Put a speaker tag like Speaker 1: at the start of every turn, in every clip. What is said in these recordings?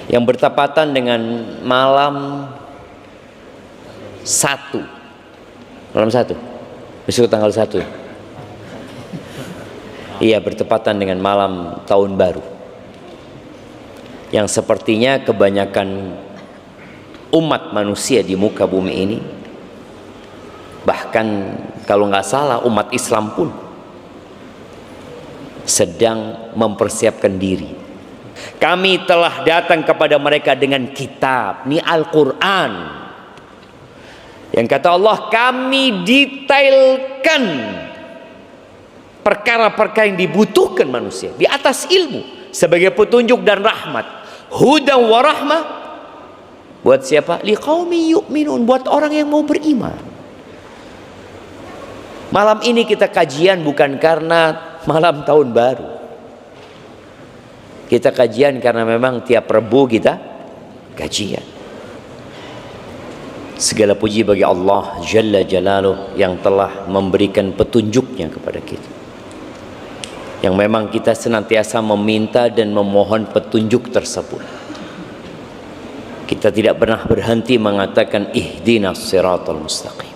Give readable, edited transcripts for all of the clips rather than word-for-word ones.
Speaker 1: yang bertepatan dengan malam 1, besok tanggal 1. Iya, bertepatan dengan malam tahun baru, yang sepertinya kebanyakan umat manusia di muka bumi ini, bahkan kalau nggak salah umat Islam pun sedang mempersiapkan diri. Kami telah datang kepada mereka dengan kitab, ini Al-Quran, yang kata Allah, kami detailkan perkara-perkara yang dibutuhkan manusia di atas ilmu sebagai petunjuk dan rahmat. Hudan wa rahmah, buat siapa? Liqaumi yu'minun, buat orang yang mau beriman. Malam ini kita kajian bukan karena malam tahun baru. Kita kajian karena memang tiap Rabu kita kajian. Segala puji bagi Allah Jalla Jalaluh yang telah memberikan petunjuknya kepada kita, yang memang kita senantiasa meminta dan memohon petunjuk tersebut. Kita tidak pernah berhenti mengatakan ihdinas siratal mustaqim,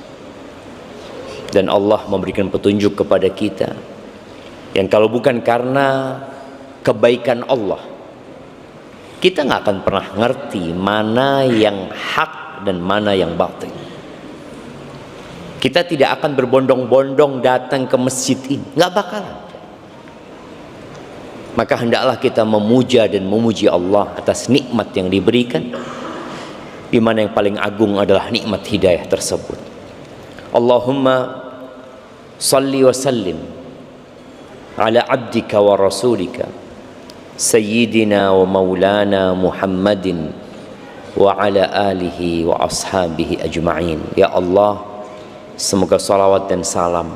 Speaker 1: dan Allah memberikan petunjuk kepada kita yang kalau bukan karena kebaikan Allah, kita nggak akan pernah ngerti mana yang hak dan mana yang batil. Kita tidak akan berbondong-bondong datang ke masjid ini, nggak bakalan. Maka hendaklah kita memuja dan memuji Allah atas nikmat yang diberikan, di mana yang paling agung adalah nikmat hidayah tersebut. Allahumma salli wa sallim ala abdika wa rasulika sayyidina wa maulana Muhammadin wa ala alihi wa ashabihi ajma'in. Ya Allah, semoga salawat dan salam,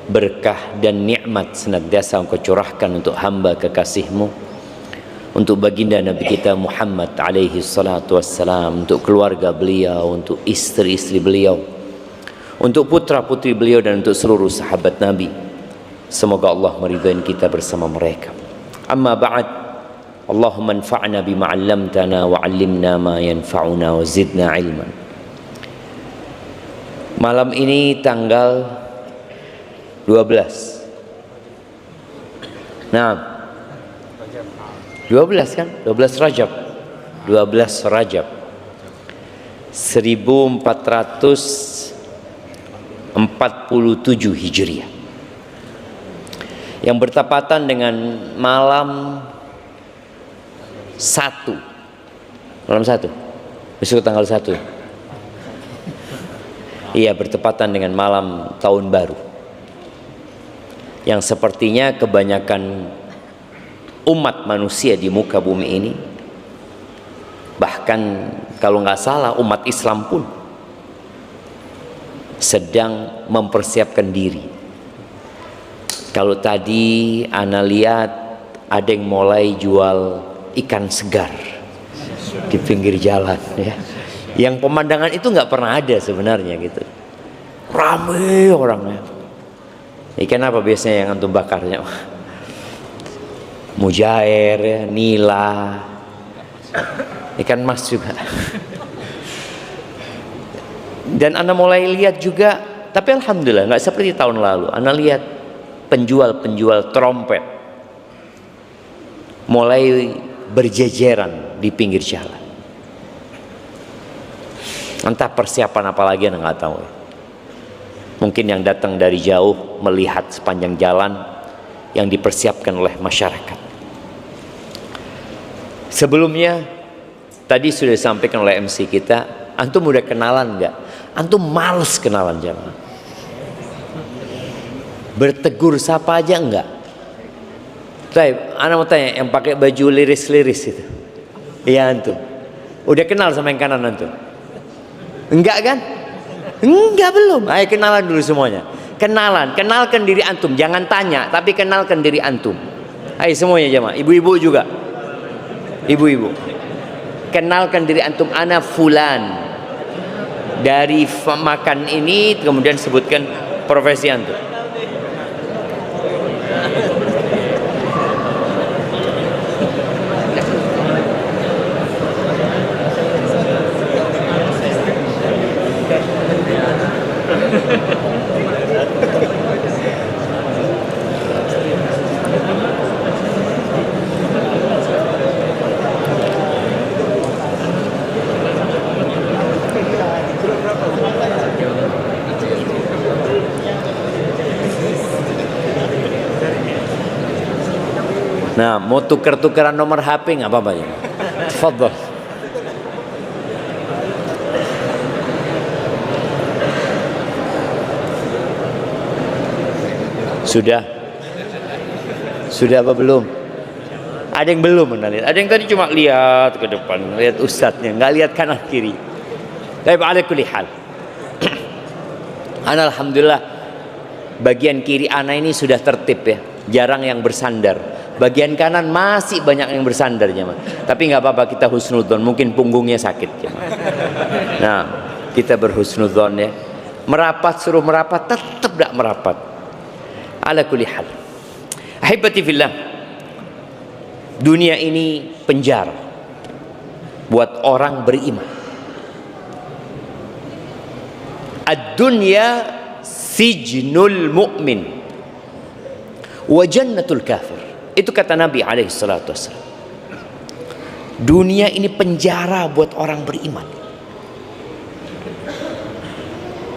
Speaker 1: berkah dan nikmat senantiasa Engkau curahkan untuk hamba kekasih-Mu, untuk baginda Nabi kita Muhammad alaihi salatu wassalam, untuk keluarga beliau, untuk istri-istri beliau, untuk putra-putri beliau, dan untuk seluruh sahabat Nabi. Semoga Allah meridhai kita bersama mereka. Amma ba'd, Allahumma anfa'na bima 'allamtana wa 'allimna ma yanfa'una wa zidna ilman. Malam ini tanggal 12. Nah, 12 kan? 12 Rajab. 12 Rajab 1447 Hijriah, yang bertepatan dengan malam 1. Besok tanggal 1. Iya, bertepatan dengan malam tahun baru, yang sepertinya kebanyakan umat manusia di muka bumi ini, bahkan kalau nggak salah umat Islam pun sedang mempersiapkan diri. Kalau tadi ana lihat ada yang mulai jual ikan segar di pinggir jalan, ya, yang pemandangan itu nggak pernah ada sebenarnya gitu, ramai orangnya. Ikan apa biasanya yang antum bakarnya? Mujair, ya, nila, ikan mas juga. Dan anda mulai lihat juga, tapi alhamdulillah nggak seperti tahun lalu. Anda lihat penjual-penjual trompet mulai berjejeran di pinggir jalan. Entah persiapan apa lagi, anda nggak tahu. Mungkin yang datang dari jauh melihat sepanjang jalan yang dipersiapkan oleh masyarakat. Sebelumnya tadi sudah disampaikan oleh MC kita, antum udah kenalan nggak? Antum males kenalan jamaah. Bertegur sapa aja enggak? Baik, ana mau tanya, yang pakai baju liris-liris itu, iya antum udah kenal sama yang kanan antum? Enggak kan? Enggak, belum. Ayo kenalan dulu semuanya. Kenalkan diri antum, jangan tanya, tapi kenalkan diri antum. Ayo semuanya jamaah, ibu-ibu juga. Ibu-ibu, kenalkan diri antum, ana fulan dari makan ini, kemudian sebutkan profesi antum. Nah, mau tuker-tukeran nomor HP nggak apa-apa ya. Tafadhol. Sudah apa belum? Ada yang belum lihat. Ada yang tadi cuma lihat ke depan, lihat ustadznya, nggak lihat kanan kiri. Tapi ala kulli hal. Ana alhamdulillah bagian kiri ana ini sudah tertib ya, jarang yang bersandar. Bagian kanan masih banyak yang bersandar jemaah. Tapi nggak apa-apa, kita husnudzon. Mungkin punggungnya sakit jemaah. Nah, kita berhusnudzon ya. Merapat suruh merapat, tetap tidak merapat. Ala kulli hal. Ahibati fillah. Dunia ini penjara buat orang beriman. Ad-dunya sijnul mu'min wa jannatul kafir. Itu kata Nabi alaihi salatu wassalam. Dunia ini penjara buat orang beriman.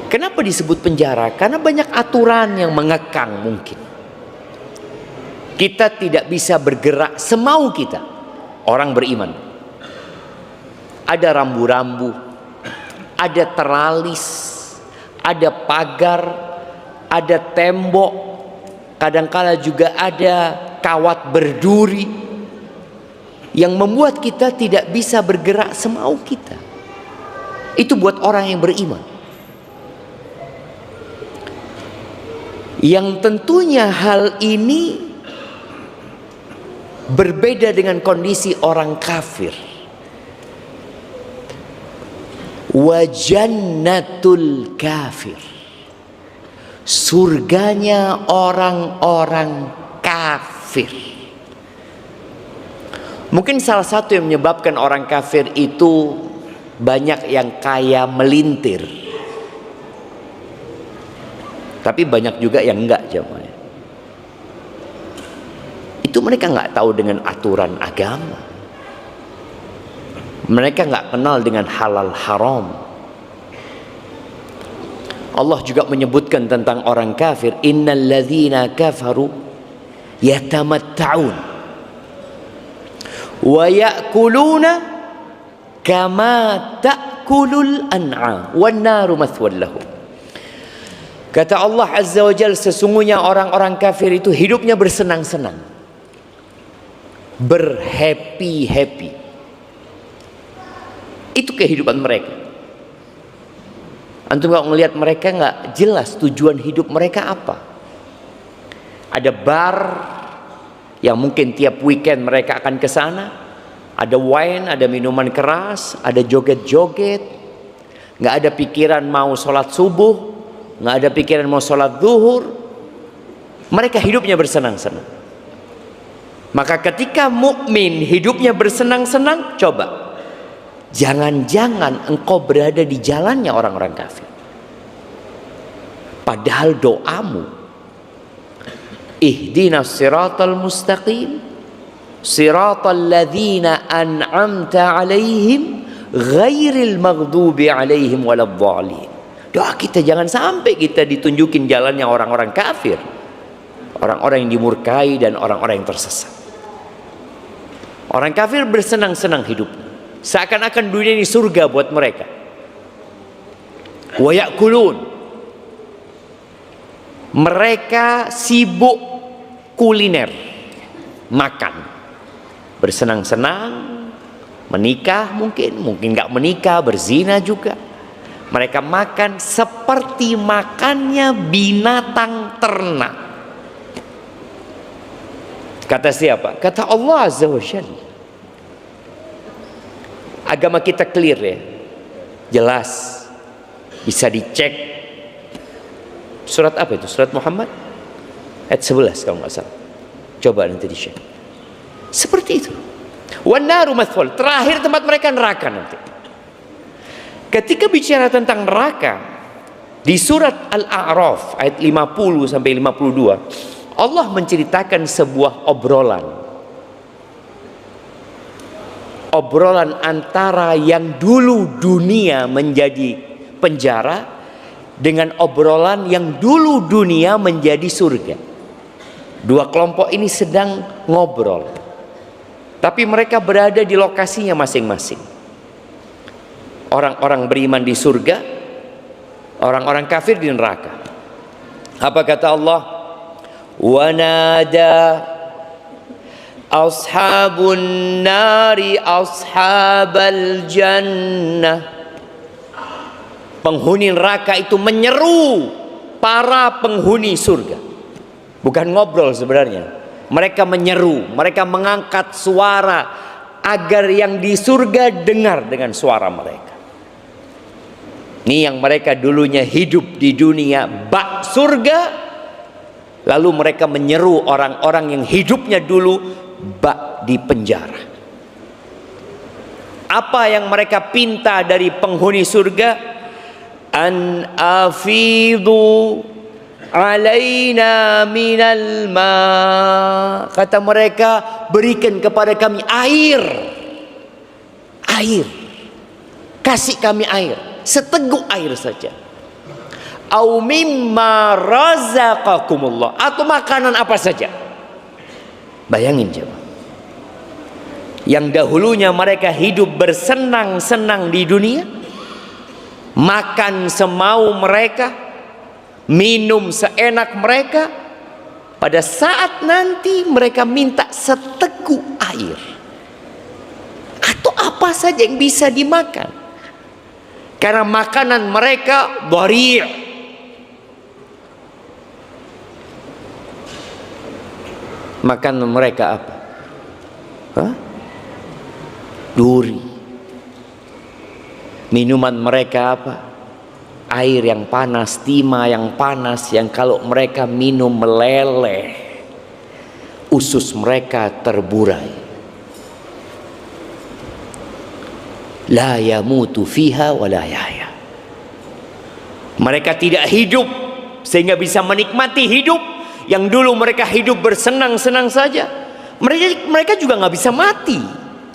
Speaker 1: Kenapa disebut penjara? Karena banyak aturan yang mengekang mungkin. Kita tidak bisa bergerak semau kita. Orang beriman. Ada rambu-rambu, ada teralis, ada pagar, ada tembok, kadangkala juga ada kawat berduri yang membuat kita tidak bisa bergerak semau kita. Itu buat orang yang beriman. Yang tentunya hal ini berbeda dengan kondisi orang kafir. Wa jannatul kafir, surganya orang-orang kafir. Mungkin salah satu yang menyebabkan orang kafir itu banyak yang kaya melintir, tapi banyak juga yang enggak jemaah. Itu mereka nggak tahu dengan aturan agama. Mereka nggak kenal dengan halal haram. Allah juga menyebutkan tentang orang kafir, innal ladzina kafaru yatamatta'un wa ya'kuluna kama ta'kulul an'am wan naru mathwal lahum. Kata Allah Azza wa Jalla, sesungguhnya orang-orang kafir itu hidupnya bersenang-senang, berhappy-happy. Itu kehidupan mereka. Antum kalau ngelihat mereka nggak jelas tujuan hidup mereka apa. Ada bar yang mungkin tiap weekend mereka akan ke sana. Ada wine, ada minuman keras, ada joget-joget. Nggak ada pikiran mau sholat subuh, nggak ada pikiran mau sholat zuhur. Mereka hidupnya bersenang-senang. Maka ketika mukmin hidupnya bersenang-senang, coba. Jangan-jangan engkau berada di jalannya orang-orang kafir. Padahal doamu, ihdinas siratal mustaqim, siratal ladzina an'amta alaihim, ghairil maghdubi alaihim waladhdallin. Doa kita jangan sampai kita ditunjukin jalannya orang-orang kafir, orang-orang yang dimurkai dan orang-orang yang tersesat. Orang kafir bersenang-senang hidupnya, seakan-akan dunia ini surga buat mereka. Wa ya'kulun, mereka sibuk kuliner, makan, bersenang-senang, menikah mungkin nggak menikah, berzina juga. Mereka makan seperti makannya binatang ternak. Kata siapa? Kata Allah Azza wa Jalla. Agama kita clear ya, jelas, bisa dicek. Surat apa itu? Surat Muhammad ayat 11 kalau nggak salah. Coba nanti dicek. Seperti itu. Wan naru mathwal, terakhir tempat mereka neraka nanti. Ketika bicara tentang neraka di surat Al-A'raf ayat 50 sampai 52, Allah menceritakan sebuah obrolan antara yang dulu dunia menjadi penjara dengan obrolan yang dulu dunia menjadi surga. Dua kelompok ini sedang ngobrol, tapi mereka berada di lokasinya masing-masing. Orang-orang beriman di surga, orang-orang kafir di neraka. Apa kata Allah? Wa nada ashabun nari ashabal jannah. Penghuni neraka itu menyeru para penghuni surga. Bukan ngobrol sebenarnya. Mereka menyeru, mereka mengangkat suara agar yang di surga dengar dengan suara mereka. Ini yang mereka dulunya hidup di dunia bak surga, lalu mereka menyeru orang-orang yang hidupnya dulu bak di penjara. Apa yang mereka pinta dari penghuni surga? An afidu alaina minal ma. Kata mereka, berikan kepada kami air. Air. Kasih kami air. Seteguk air saja. Au mimma razaqakumullah, atau makanan apa saja. Bayangin coba. Yang dahulunya mereka hidup bersenang-senang di dunia, makan semau mereka, minum seenak mereka, pada saat nanti mereka minta seteguk air atau apa saja yang bisa dimakan, karena makanan mereka dhari'. Makanan mereka apa? Duri. Minuman mereka apa? Air yang panas, timah yang panas, yang kalau mereka minum meleleh, usus mereka terburai. La yamutu fiha wa la yahya. Mereka tidak hidup sehingga bisa menikmati hidup. Yang dulu mereka hidup bersenang-senang saja, mereka juga nggak bisa mati,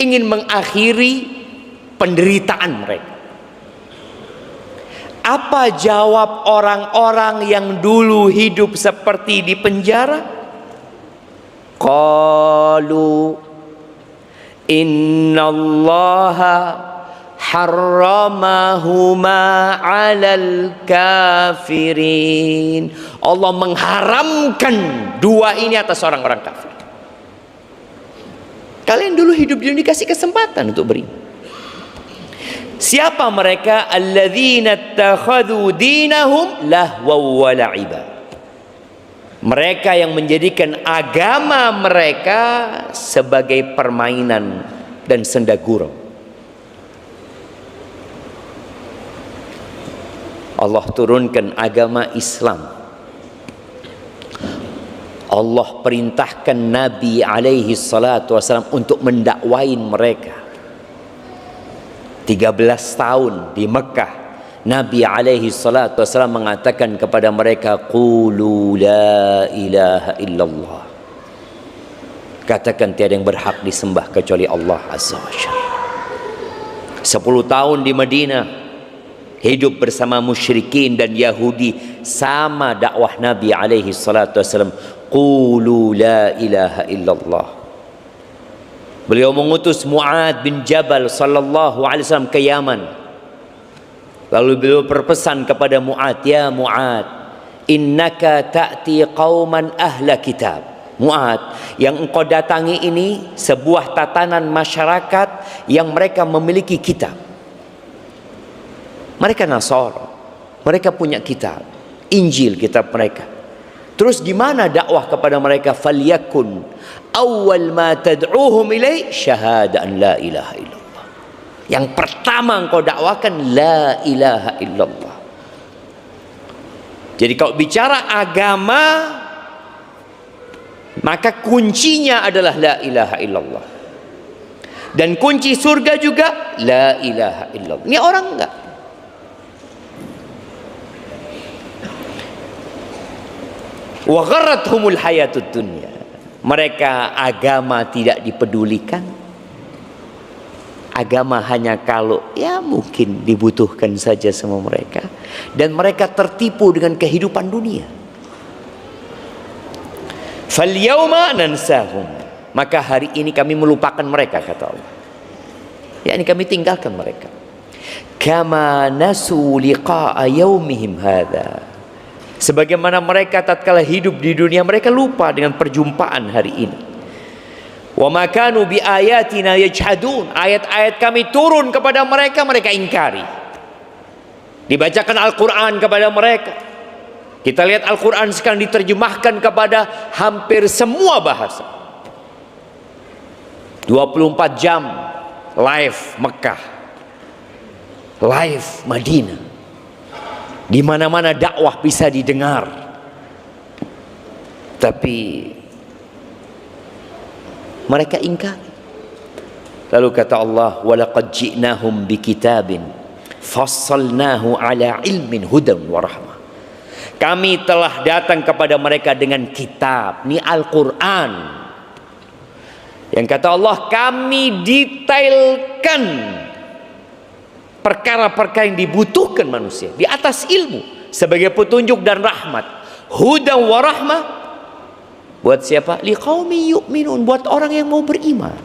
Speaker 1: ingin mengakhiri penderitaan mereka. Apa jawab orang-orang yang dulu hidup seperti di penjara? Qalu innallaha harramahuma 'alal kafirin. Allah mengharamkan dua ini atas orang-orang kafir. Kalian dulu hidup di dunia dikasih kesempatan untuk beriman. Siapa mereka? Alladzina ittakhadhu dinahum lahwa wa la'iba. Mereka yang menjadikan agama mereka sebagai permainan dan senda gurau. Allah turunkan agama Islam. Allah perintahkan Nabi alaihi salatu wasallam untuk mendakwain mereka. 13 tahun di Mekah, Nabi alaihi salatu wasallam mengatakan kepada mereka, qulu la ilaha illallah. Katakan tiada yang berhak disembah kecuali Allah azza wa jalla. 10 tahun di Madinah, hidup bersama musyrikin dan Yahudi, sama dakwah Nabi alaihi salatu wasallam, qulu la ilaha illallah. Beliau mengutus Mu'ad bin Jabal sallallahu alaihi wasallam ke Yaman. Lalu beliau berpesan kepada Mu'ad, ya Mu'ad, innaka ta'ti qauman ahla kitab. Mu'ad, yang engkau datangi ini sebuah tatanan masyarakat yang mereka memiliki kitab. Mereka Nasara, mereka punya kitab, Injil kitab mereka. Terus gimana dakwah kepada mereka? Falyakun awal ma tad'uhum ilai syahada an la ilaha illallah. Yang pertama engkau dakwakan la ilaha illallah. Jadi kalau bicara agama, maka kuncinya adalah la ilaha illallah. Dan kunci surga juga la ilaha illallah. Ini orang enggak? Wa gharrathumul hayatud dunya. Mereka agama tidak dipedulikan. Agama hanya kalau ya mungkin dibutuhkan saja sama mereka. Dan mereka tertipu dengan kehidupan dunia. Falyawma nansahum, maka hari ini kami melupakan mereka, kata Allah. Ya, ini kami tinggalkan mereka. Kama nasu liqa'a yaumihim hadza, sebagaimana mereka tatkala hidup di dunia mereka lupa dengan perjumpaan hari ini. Wa ma kanu bi ayatina yajhadun, ayat-ayat kami turun kepada mereka, mereka ingkari. Dibacakan Al-Quran kepada mereka. Kita lihat Al-Quran sekarang diterjemahkan kepada hampir semua bahasa. 24 jam live Mekah, live Madinah. Di mana-mana dakwah bisa didengar. Tapi mereka ingkar. Lalu kata Allah, walaqad ji'nahum bikitabin fassalnahu ala ilmin hudan wa rahmah. Kami telah datang kepada mereka dengan kitab, ini Al-Quran, yang kata Allah kami detailkan perkara-perkara yang dibutuhkan manusia di atas ilmu sebagai petunjuk dan rahmat. Hudan wa rahmah buat siapa? Liqaumi yu'minun, buat orang yang mau beriman.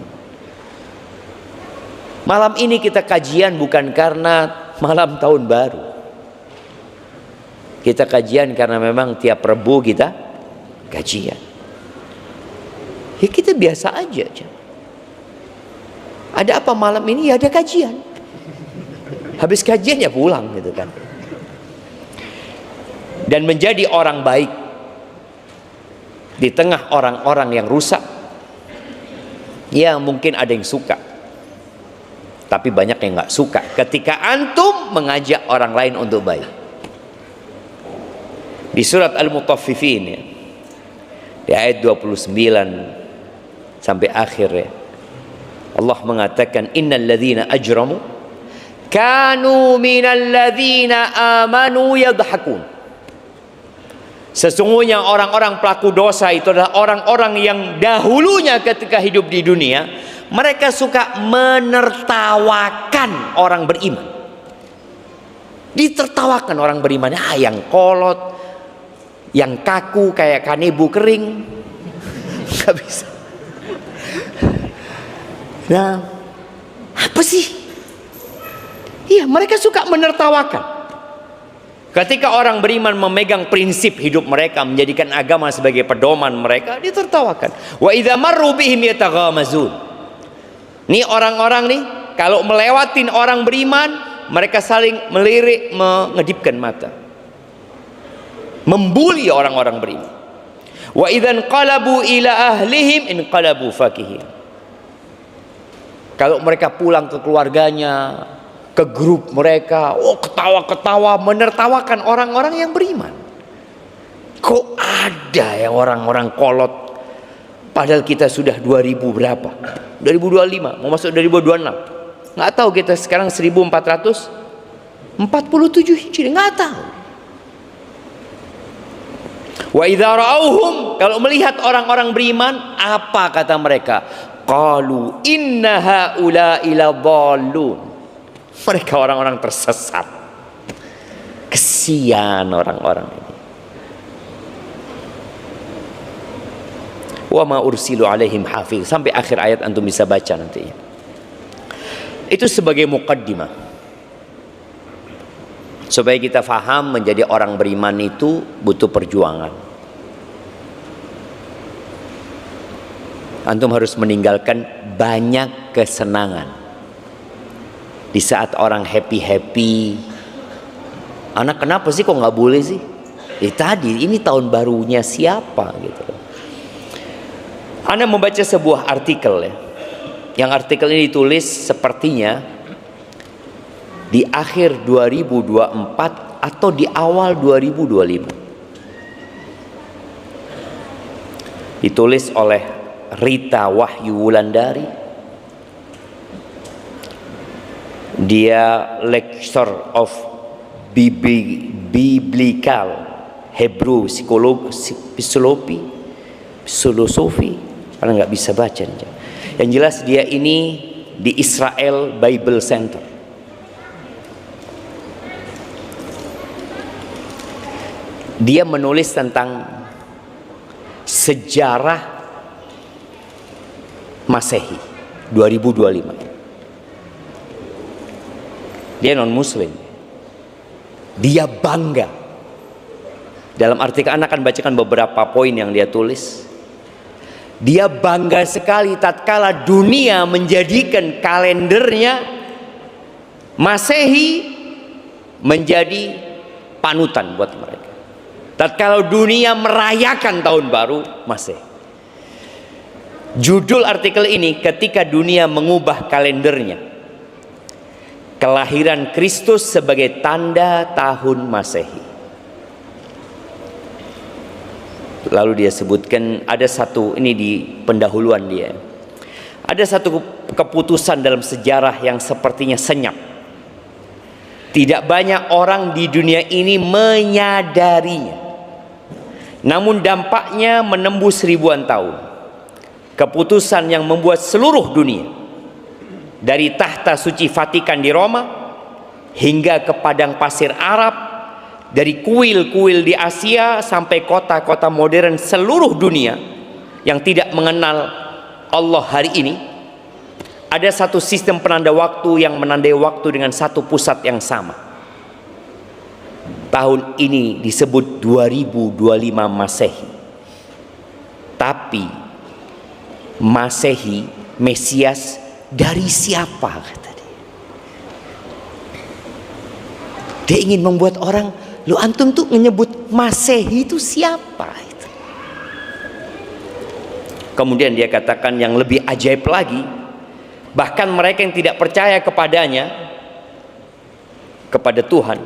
Speaker 1: Malam ini kita kajian bukan karena malam tahun baru. Kita kajian karena memang tiap Rabu kita kajian. Ya kita biasa aja. Ada apa malam ini? Ya ada kajian. Habis kajian ya pulang gitu kan. Dan menjadi orang baik di tengah orang-orang yang rusak, ya mungkin ada yang suka, tapi banyak yang nggak suka ketika antum mengajak orang lain untuk baik. Di surat Al-Mutaffifin ya, di ayat 29 sampai akhir ya, Allah mengatakan innal ladzina ajramu kanu minal ladzina amanu yadhakun. Sesungguhnya orang-orang pelaku dosa itu adalah orang-orang yang dahulunya ketika hidup di dunia mereka suka menertawakan orang beriman. Ditertawakan orang beriman, yang kolot, yang kaku kayak kanebo kering, nggak bisa. Nah, apa sih? Iya, mereka suka menertawakan. Ketika orang beriman memegang prinsip hidup mereka, menjadikan agama sebagai pedoman mereka, ditertawakan. Wa idza marru bihim yataghamazun. Nih orang-orang nih, kalau melewatin orang beriman, mereka saling melirik, mengedipkan mata, membuli orang-orang beriman. Wa idzan qalabu ila ahlihim inqalabu fakihin. Kalau mereka pulang ke keluarganya, ke grup mereka, ketawa-ketawa, menertawakan orang-orang yang beriman. Kok ada ya orang-orang kolot, padahal kita sudah 2000 berapa? 2025, mau masuk 2026. Nggak tahu kita sekarang 1447 Hijriah, nggak tahu. Wa idza ra'auhum, kalau melihat orang-orang beriman, apa kata mereka? Qalu inna haula'i ladallun. Mereka orang-orang tersesat. Kesian orang-orang ini. Wa ma ursilu alaihim hafiz, sampai akhir ayat antum bisa baca nanti. Itu sebagai muqaddimah supaya kita faham menjadi orang beriman itu butuh perjuangan. Antum harus meninggalkan banyak kesenangan. Di saat orang happy-happy, anak kenapa sih kok nggak boleh sih? Tadi ini tahun barunya siapa gitu. Anda membaca sebuah artikel ya, yang artikel ini ditulis sepertinya di akhir 2024 atau di awal 2025. Ditulis oleh Rita Wahyu Wulandari. Dia lecturer of biblical Hebrew filosofi, karena nggak bisa baca. Yang jelas dia ini di Israel Bible Center. Dia menulis tentang sejarah Masehi 2025. Dia non muslim. Dia bangga. Dalam artikel anak akan bacakan beberapa poin yang dia tulis. Dia bangga sekali tatkala dunia menjadikan kalendernya Masehi menjadi panutan buat mereka. Tatkala dunia merayakan tahun baru Masehi. Judul artikel ini, ketika dunia mengubah kalendernya, kelahiran Kristus sebagai tanda tahun Masehi. Lalu dia sebutkan ada satu, ini di pendahuluan dia, ada satu keputusan dalam sejarah yang sepertinya senyap. Tidak banyak orang di dunia ini menyadarinya, namun dampaknya menembus ribuan tahun. Keputusan yang membuat seluruh dunia, dari tahta suci Vatikan di Roma hingga ke padang pasir Arab, dari kuil-kuil di Asia sampai kota-kota modern seluruh dunia yang tidak mengenal Allah hari ini, ada satu sistem penanda waktu yang menandai waktu dengan satu pusat yang sama. Tahun ini disebut 2025 Masehi. Tapi Masehi, Mesias dari siapa, kata dia. Dia ingin membuat orang, lu antum tuh menyebut Masehi itu siapa? Kemudian dia katakan yang lebih ajaib lagi, bahkan mereka yang tidak percaya kepadanya, kepada Tuhan,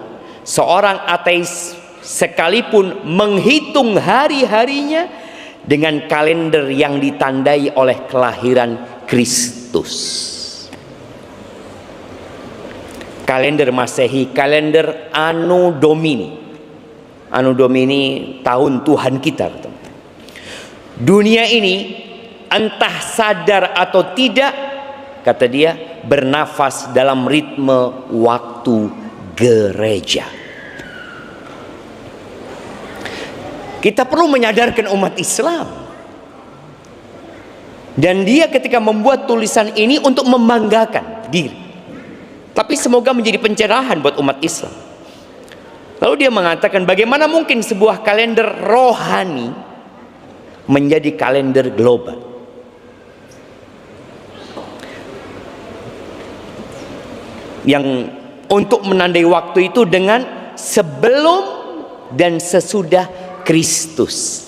Speaker 1: seorang ateis sekalipun menghitung hari-harinya dengan kalender yang ditandai oleh kelahiran Kristus. Kalender Masehi, kalender Anno Domini. Anno Domini tahun Tuhan kita. Dunia ini entah sadar atau tidak, kata dia, bernafas dalam ritme waktu gereja. Kita perlu menyadarkan umat Islam. Dan dia ketika membuat tulisan ini untuk membanggakan diri, tapi semoga menjadi pencerahan buat umat Islam. Lalu dia mengatakan, bagaimana mungkin sebuah kalender rohani menjadi kalender global? Yang untuk menandai waktu itu dengan sebelum dan sesudah Kristus.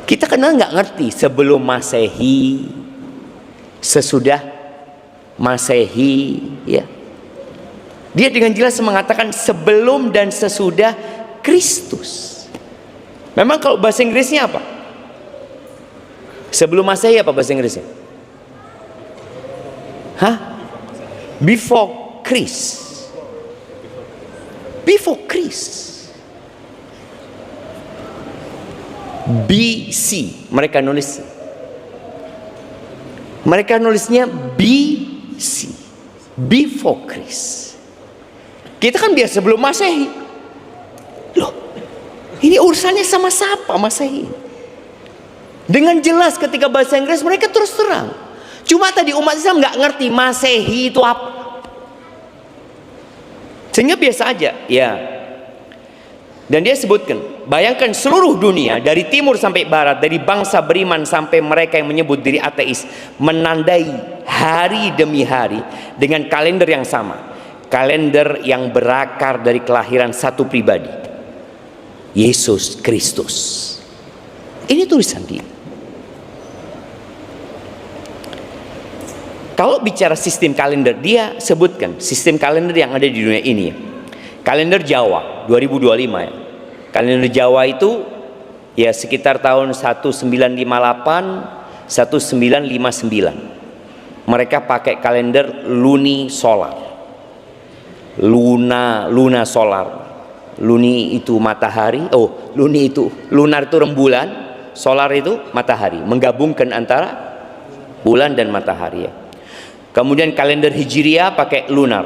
Speaker 1: Kita kadang nggak ngerti sebelum Masehi, sesudah Masehi, ya. Dia dengan jelas mengatakan sebelum dan sesudah Kristus. Memang kalau bahasa Inggrisnya apa? Sebelum Masehi apa bahasa Inggrisnya? Hah? Before Christ. Before Christ. BC mereka nulis. Mereka nulisnya BC, before Christ. Kita kan biasa sebelum Masehi. Loh, ini urusannya sama siapa Masehi? Dengan jelas ketika bahasa Inggris mereka terus terang. Cuma tadi umat Islam nggak ngerti Masehi itu apa. Sehingga biasa aja, ya. Dan dia sebutkan, bayangkan seluruh dunia dari timur sampai barat, dari bangsa beriman sampai mereka yang menyebut diri ateis, menandai hari demi hari dengan kalender yang sama. Kalender yang berakar dari kelahiran satu pribadi, Yesus Kristus. Ini tulisan dia. Kalau bicara sistem kalender, dia sebutkan sistem kalender yang ada di dunia ini. Kalender Jawa 2025 ya. Kalender Jawa itu ya sekitar tahun 1958 1959. Mereka pakai kalender luni solar. Luna solar. Luni itu matahari, luni itu lunar itu rembulan, solar itu matahari, menggabungkan antara bulan dan matahari ya. Kemudian kalender Hijriah pakai lunar.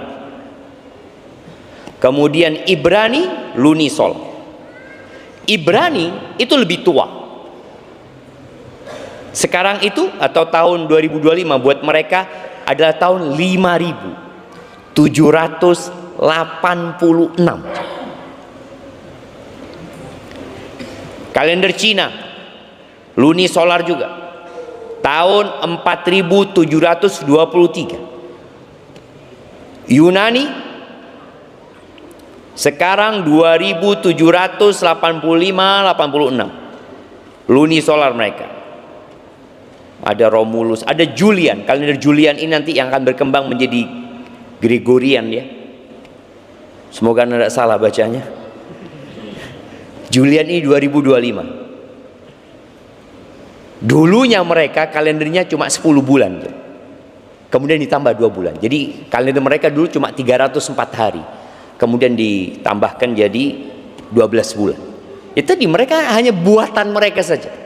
Speaker 1: Kemudian Ibrani lunisol.
Speaker 2: Ibrani itu lebih tua. Sekarang itu atau tahun 2025 buat mereka adalah tahun 5786. Kalender Cina, luni solar juga, tahun 4723. Yunani sekarang 2785-86 luni solar mereka. Ada Romulus, ada Julian. Kalender Julian ini nanti yang akan berkembang menjadi Gregorian ya. Semoga tidak salah bacanya. Julian ini 2025. Dulunya mereka kalendernya cuma 10 bulan. Kemudian ditambah 2 bulan. Jadi kalender mereka dulu cuma 304 hari. Kemudian ditambahkan jadi 12 bulan. Itu di mereka hanya buatan mereka saja.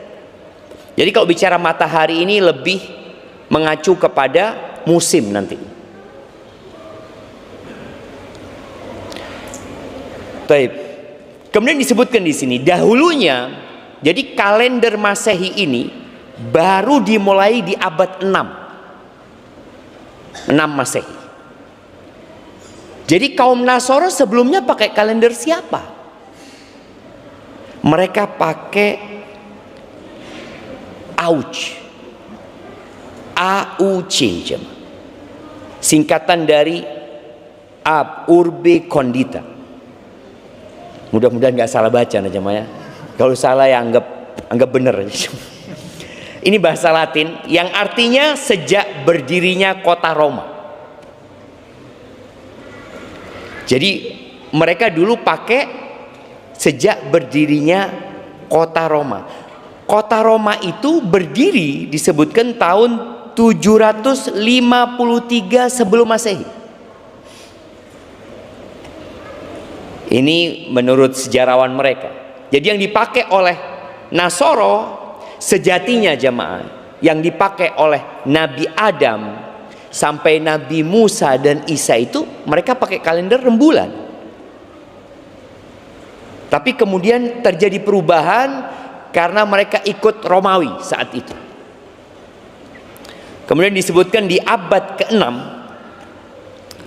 Speaker 2: Jadi kalau bicara matahari ini lebih mengacu kepada musim nanti. Baik. Kemudian disebutkan di sini dahulunya, jadi kalender Masehi ini baru dimulai di abad 6 Masehi. Jadi kaum Nasoro sebelumnya pakai kalender siapa? Mereka pakai Auc, AUC, singkatan dari Ab Urbe Condita. Mudah-mudahan nggak salah baca nah jemaah ya. Kalau salah ya anggap benar. Ini bahasa Latin yang artinya sejak berdirinya kota Roma. Jadi mereka dulu pakai sejak berdirinya kota Roma. Kota Roma itu berdiri disebutkan tahun 753 sebelum Masehi. Ini menurut sejarawan mereka. Jadi yang dipakai oleh Nasoro sejatinya jemaah, yang dipakai oleh Nabi Adam sampai Nabi Musa dan Isa itu mereka pakai kalender rembulan. Tapi kemudian terjadi perubahan karena mereka ikut Romawi saat itu. Kemudian disebutkan di abad ke-6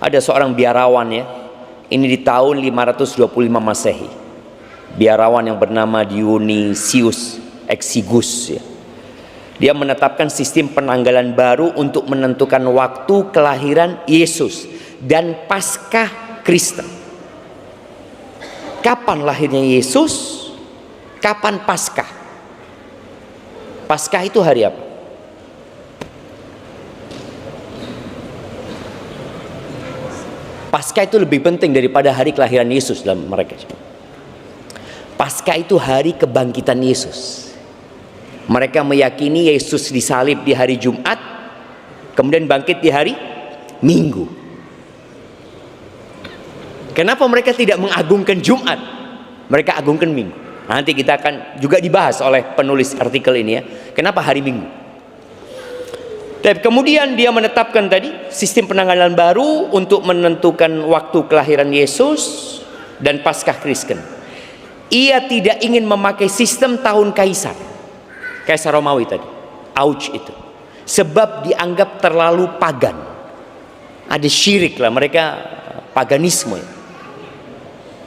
Speaker 2: ada seorang biarawan ya. Ini di tahun 525 Masehi. Biarawan yang bernama Dionysius Exiguus ya. Dia menetapkan sistem penanggalan baru untuk menentukan waktu kelahiran Yesus dan Paskah Kristen. Kapan lahirnya Yesus? Kapan Paskah? Paskah itu hari apa? Paskah itu lebih penting daripada hari kelahiran Yesus dalam mereka. Paskah itu hari kebangkitan Yesus. Mereka meyakini Yesus disalib di hari Jumat, kemudian bangkit di hari Minggu. Kenapa mereka tidak mengagungkan Jumat? Mereka agungkan Minggu. Nanti kita akan juga dibahas oleh penulis artikel ini ya. Kenapa hari Minggu? Dan kemudian dia menetapkan tadi sistem penanggalan baru untuk menentukan waktu kelahiran Yesus dan Paskah Kristen. Ia tidak ingin memakai sistem tahun Kaisar Romawi tadi, Auc itu, sebab dianggap terlalu pagan. Ada syirik lah, mereka paganisme ya.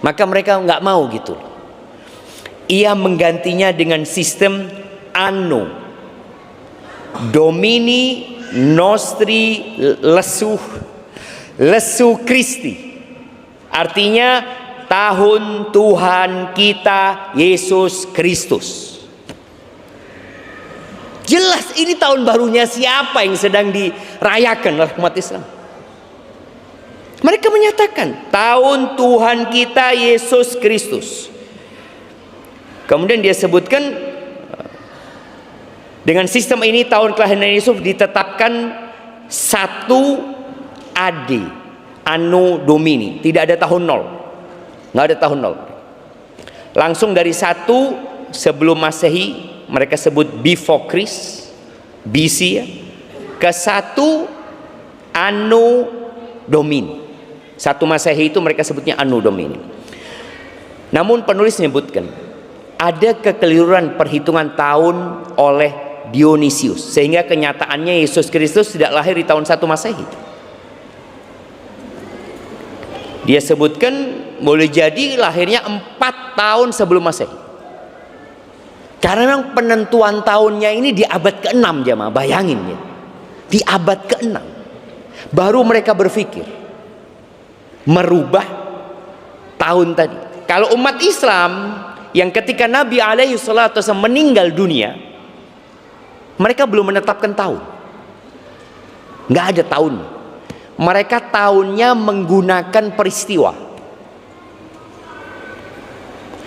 Speaker 2: Maka mereka nggak mau gitu. Ia menggantinya dengan sistem Anno Domini Nostri Lesu Christi. Artinya tahun Tuhan kita Yesus Kristus. Jelas ini tahun barunya siapa yang sedang dirayakan oleh umat Islam. Mereka menyatakan tahun Tuhan kita Yesus Kristus. Kemudian dia sebutkan dengan sistem ini tahun kelahiran Yesus ditetapkan 1 AD, Anno Domini, tidak ada tahun 0, nggak ada tahun 0. Langsung dari 1 sebelum Masehi, mereka sebut before Christ, BC ya, ke 1 Anno Domini. 1 Masehi itu mereka sebutnya Anno Domini. Namun penulis menyebutkan ada kekeliruan perhitungan tahun oleh Dionysius, sehingga kenyataannya Yesus Kristus tidak lahir di tahun 1 Masehi. Dia sebutkan boleh jadi lahirnya 4 tahun sebelum Masehi. Karena memang penentuan tahunnya ini di abad ke-6 jemaah, bayangin ya. Di abad ke-6 baru mereka berpikir merubah tahun tadi. Kalau umat Islam yang ketika Nabi alaihi salatu wasallam meninggal dunia, mereka belum menetapkan tahun. Nggak ada tahun. Mereka tahunnya menggunakan peristiwa.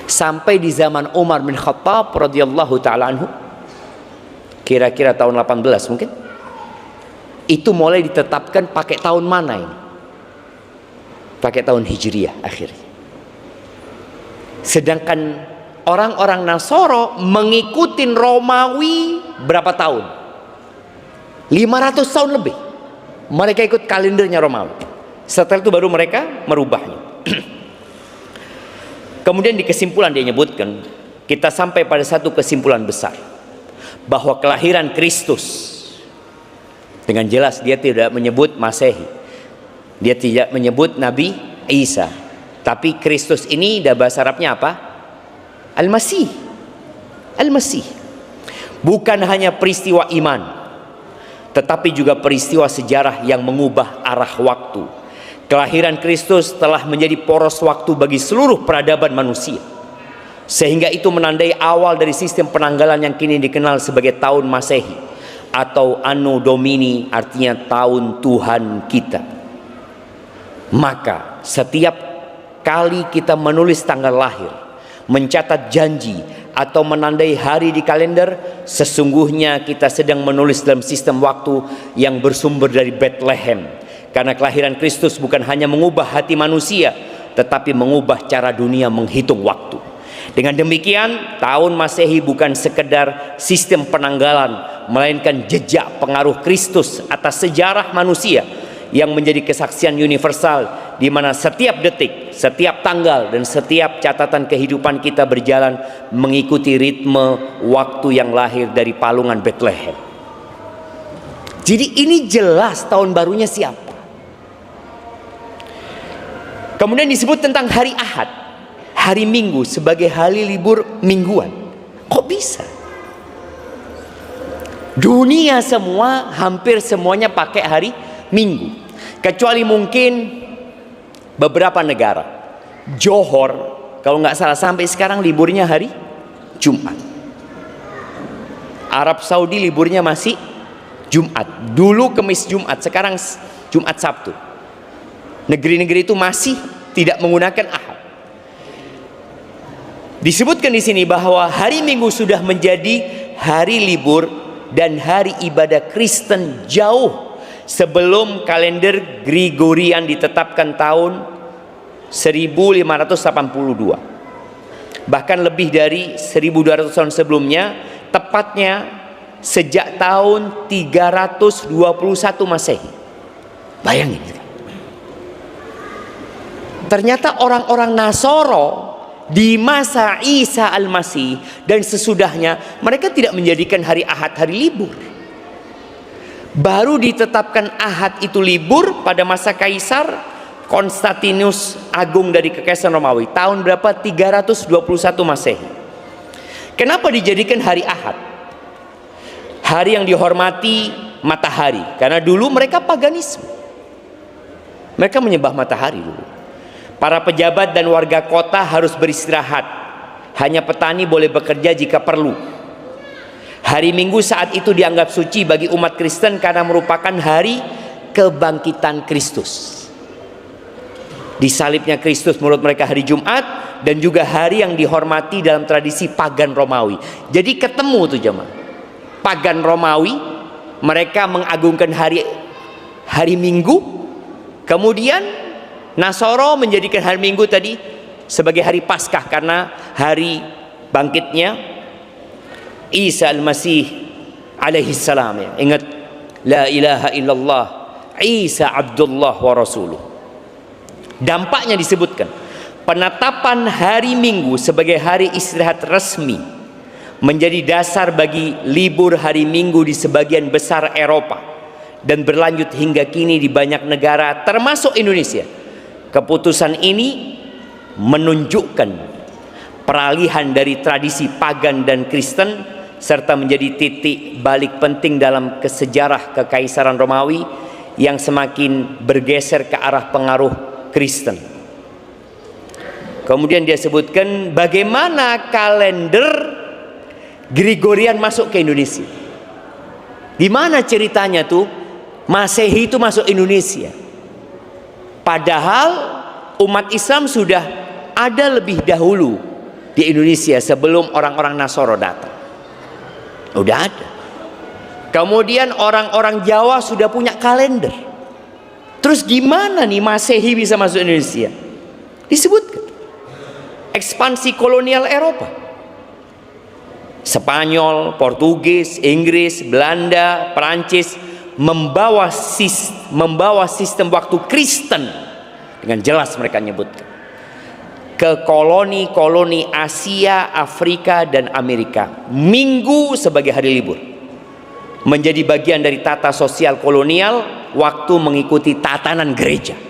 Speaker 2: Sampai di zaman Umar bin Khattab radhiyallahu taala anhu, kira-kira tahun 18 mungkin, itu mulai ditetapkan pakai tahun mana ini? Pakai tahun Hijriyah akhirnya. Sedangkan orang-orang Nasoro mengikuti Romawi berapa tahun? 500 tahun lebih. Mereka ikut kalendernya Romawi. Setelah itu baru mereka merubahnya. Kemudian di kesimpulan dia nyebutkan, kita sampai pada satu kesimpulan besar, bahwa kelahiran Kristus, dengan jelas dia tidak menyebut Masehi, dia tidak menyebut Nabi Isa, tapi Kristus ini dah bahasa Arabnya apa? Al-Masih. Al-Masih. Bukan hanya peristiwa iman, tetapi juga peristiwa sejarah yang mengubah arah waktu. Kelahiran Kristus telah menjadi poros waktu bagi seluruh peradaban manusia, sehingga itu menandai awal dari sistem penanggalan yang kini dikenal sebagai tahun Masehi atau Anno Domini, artinya tahun Tuhan kita. Maka setiap kali kita menulis tanggal lahir, mencatat janji, atau menandai hari di kalender, sesungguhnya kita sedang menulis dalam sistem waktu yang bersumber dari Bethlehem. Karena kelahiran Kristus bukan hanya mengubah hati manusia, tetapi mengubah cara dunia menghitung waktu. Dengan demikian, tahun Masehi bukan sekedar sistem penanggalan, melainkan jejak pengaruh Kristus atas sejarah manusia yang menjadi kesaksian universal, di mana setiap detik, setiap tanggal, dan setiap catatan kehidupan kita berjalan mengikuti ritme waktu yang lahir dari palungan Bethlehem. Jadi ini jelas tahun barunya siapa. Kemudian disebut tentang hari Ahad, hari Minggu, sebagai hari libur mingguan. Kok bisa? Dunia semua, hampir semuanya pakai hari Minggu, kecuali mungkin beberapa negara. Johor, kalau nggak salah sampai sekarang liburnya hari Jumat. Arab Saudi liburnya masih Jumat. Dulu Kamis Jumat, sekarang Jumat Sabtu. Negeri-negeri itu masih tidak menggunakan Ahad. Disebutkan di sini bahwa hari Minggu sudah menjadi hari libur dan hari ibadah Kristen jauh sebelum kalender Gregorian ditetapkan tahun 1582. Bahkan lebih dari 1200 tahun sebelumnya, tepatnya sejak tahun 321 Masehi. Bayangin. Ternyata orang-orang Nasoro di masa Isa Al-Masih dan sesudahnya, mereka tidak menjadikan hari Ahad hari libur. Baru ditetapkan Ahad itu libur pada masa Kaisar Konstantinus Agung dari Kekaisaran Romawi tahun berapa? 321 Masehi. Kenapa dijadikan hari Ahad? Hari yang dihormati matahari, karena dulu mereka paganisme. Mereka menyembah matahari dulu. Para pejabat dan warga kota harus beristirahat. Hanya petani boleh bekerja jika perlu. Hari Minggu saat itu dianggap suci bagi umat Kristen karena merupakan hari kebangkitan Kristus. Disalibnya Kristus menurut mereka hari Jumat, dan juga hari yang dihormati dalam tradisi pagan Romawi. Jadi ketemu tuh jemaah. Pagan Romawi, mereka mengagungkan hari Minggu, kemudian Nasoro menjadikan hari Minggu tadi sebagai hari Paskah karena hari bangkitnya Isa Al-Masih alaihi salam. Ya. Ingat, la ilaha illallah Isa Abdullah wa Rasuluh. Dampaknya disebutkan
Speaker 1: penetapan hari Minggu sebagai hari istirahat resmi menjadi dasar bagi libur hari Minggu di sebagian besar Eropa dan berlanjut hingga kini di banyak negara termasuk Indonesia. Keputusan ini menunjukkan peralihan dari tradisi pagan dan Kristen serta menjadi titik balik penting dalam sejarah Kekaisaran Romawi yang semakin bergeser ke arah pengaruh Kristen. Kemudian dia sebutkan bagaimana kalender Gregorian masuk ke Indonesia. Gimana ceritanya tuh Masehi itu masuk Indonesia? Padahal umat Islam sudah ada lebih dahulu di Indonesia sebelum orang-orang Nasoro datang. Udah ada. Kemudian orang-orang Jawa sudah punya kalender. Terus gimana nih Masehi bisa masuk Indonesia? Disebutkan ekspansi kolonial Eropa. Spanyol, Portugis, Inggris, Belanda, Perancis membawa sistem waktu Kristen dengan jelas mereka nyebutkan ke koloni-koloni Asia, Afrika, dan Amerika. Minggu sebagai hari libur menjadi bagian dari tata sosial kolonial waktu mengikuti tatanan gereja.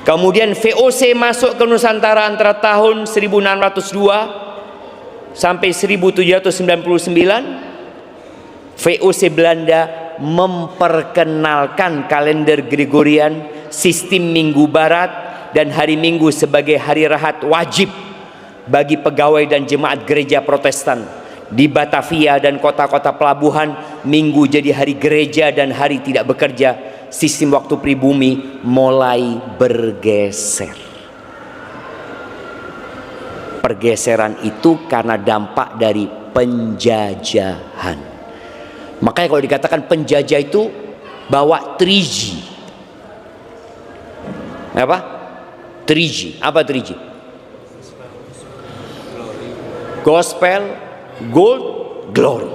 Speaker 1: Kemudian VOC masuk ke Nusantara antara tahun 1602 sampai 1799. VOC Belanda memperkenalkan kalender Gregorian, sistem minggu barat, dan hari Minggu sebagai hari rahat wajib bagi pegawai dan jemaat gereja Protestan. Di Batavia dan kota-kota pelabuhan, Minggu jadi hari gereja dan hari tidak bekerja. Sistem waktu pribumi mulai bergeser. Pergeseran itu karena dampak dari penjajahan. Makanya kalau dikatakan penjajah itu bawa 3G. Apa? 3G. Apa 3G? Gospel, gold, glory.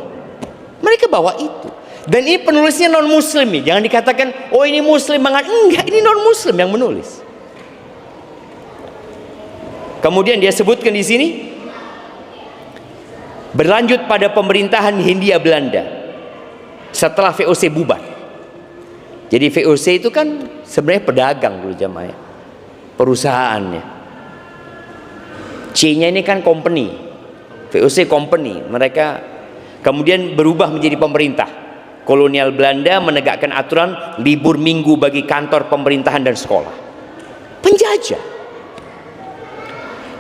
Speaker 1: Mereka bawa itu. Dan ini penulisnya non muslim nih. Jangan dikatakan oh ini muslim banget. Enggak, ini non muslim yang menulis. Kemudian dia sebutkan di sini berlanjut pada pemerintahan Hindia Belanda setelah VOC bubar. Jadi VOC itu kan sebenarnya pedagang dulu jamaah, perusahaannya. C-nya ini kan company, VOC company. Mereka kemudian berubah menjadi pemerintah. Kolonial Belanda menegakkan aturan libur minggu bagi kantor pemerintahan dan sekolah. Penjajah.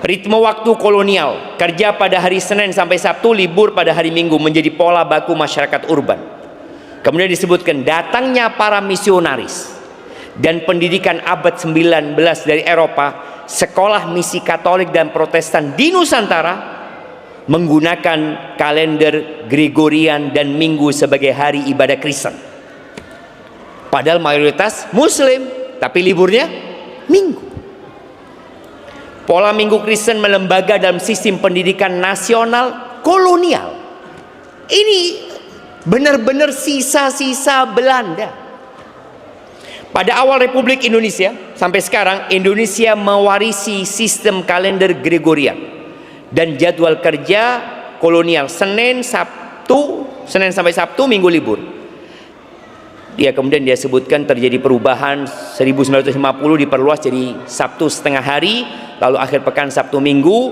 Speaker 1: Ritme waktu kolonial, kerja pada hari Senin sampai Sabtu, libur pada hari Minggu menjadi pola baku masyarakat urban. Kemudian disebutkan datangnya para misionaris dan pendidikan abad 19 dari Eropa, sekolah misi Katolik dan Protestan di Nusantara menggunakan kalender Gregorian dan Minggu sebagai hari ibadah Kristen. Padahal mayoritas Muslim, tapi liburnya Minggu. Pola Minggu Kristen melembaga dalam sistem pendidikan nasional kolonial. Ini benar-benar sisa-sisa Belanda. Pada awal Republik Indonesia sampai sekarang, Indonesia mewarisi sistem kalender Gregorian dan jadwal kerja kolonial Senin sampai Sabtu, Minggu libur. Kemudian dia sebutkan terjadi perubahan 1950 diperluas jadi Sabtu setengah hari, lalu akhir pekan Sabtu Minggu.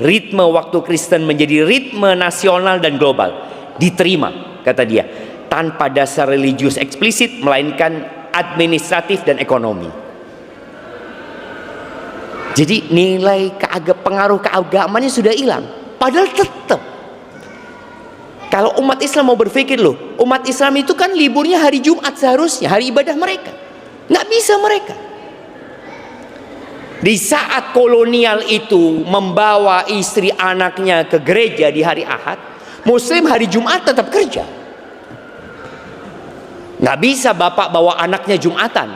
Speaker 1: Ritme waktu Kristen menjadi ritme nasional dan global. Diterima, kata dia, tanpa dasar religius eksplisit melainkan administratif dan ekonomi. Jadi nilai pengaruh keagamannya sudah hilang. Padahal tetap, kalau umat Islam mau berpikir loh, umat Islam itu kan liburnya hari Jumat seharusnya, hari ibadah mereka. Nggak bisa mereka. Di saat kolonial itu membawa istri anaknya ke gereja di hari Ahad, Muslim hari Jumat tetap kerja. Nggak bisa bapak bawa anaknya Jumatan,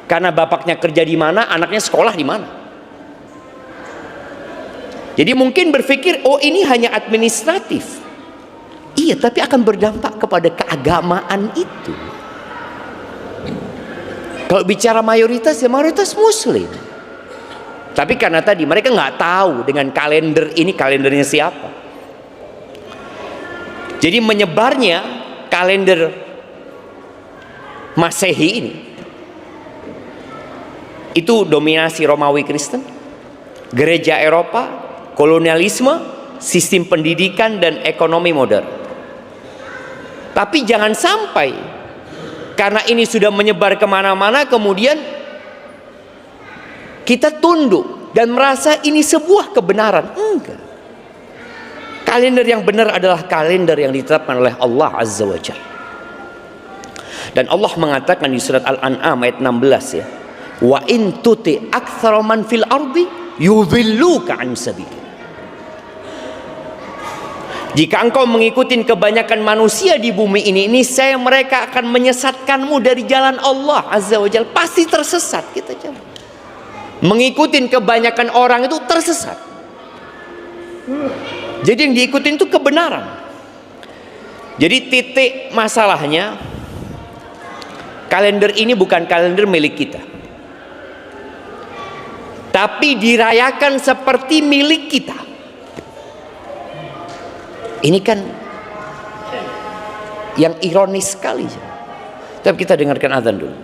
Speaker 1: karena bapaknya kerja di mana, anaknya sekolah di mana. Jadi mungkin berpikir, oh ini hanya administratif. Iya, tapi akan berdampak kepada keagamaan itu. Kalau bicara mayoritas, ya mayoritas Muslim.
Speaker 2: Tapi karena tadi mereka nggak tahu dengan kalender ini kalendernya siapa. Jadi menyebarnya kalender Masehi ini itu dominasi Romawi Kristen, gereja Eropa, kolonialisme, sistem pendidikan dan ekonomi modern. Tapi jangan sampai karena ini sudah menyebar kemana-mana kemudian kita tunduk dan merasa ini sebuah kebenaran. Enggak. Kalender yang benar adalah kalender yang ditetapkan oleh Allah Azza wa Jalla. Dan Allah mengatakan di surat Al-An'am ayat 16 ya, wa in tuti aktsara man fil ardi yudhilluka an sabil. Jika engkau mengikuti kebanyakan manusia di bumi ini saya mereka akan menyesatkanmu dari jalan Allah Azza wa Jalla. Pasti tersesat kita coba. Mengikuti kebanyakan orang itu tersesat. Jadi yang diikutin itu kebenaran. Jadi titik masalahnya, kalender ini bukan kalender milik kita, tapi dirayakan seperti milik kita. Ini kan yang ironis sekali. Tapi kita dengarkan azan dulu.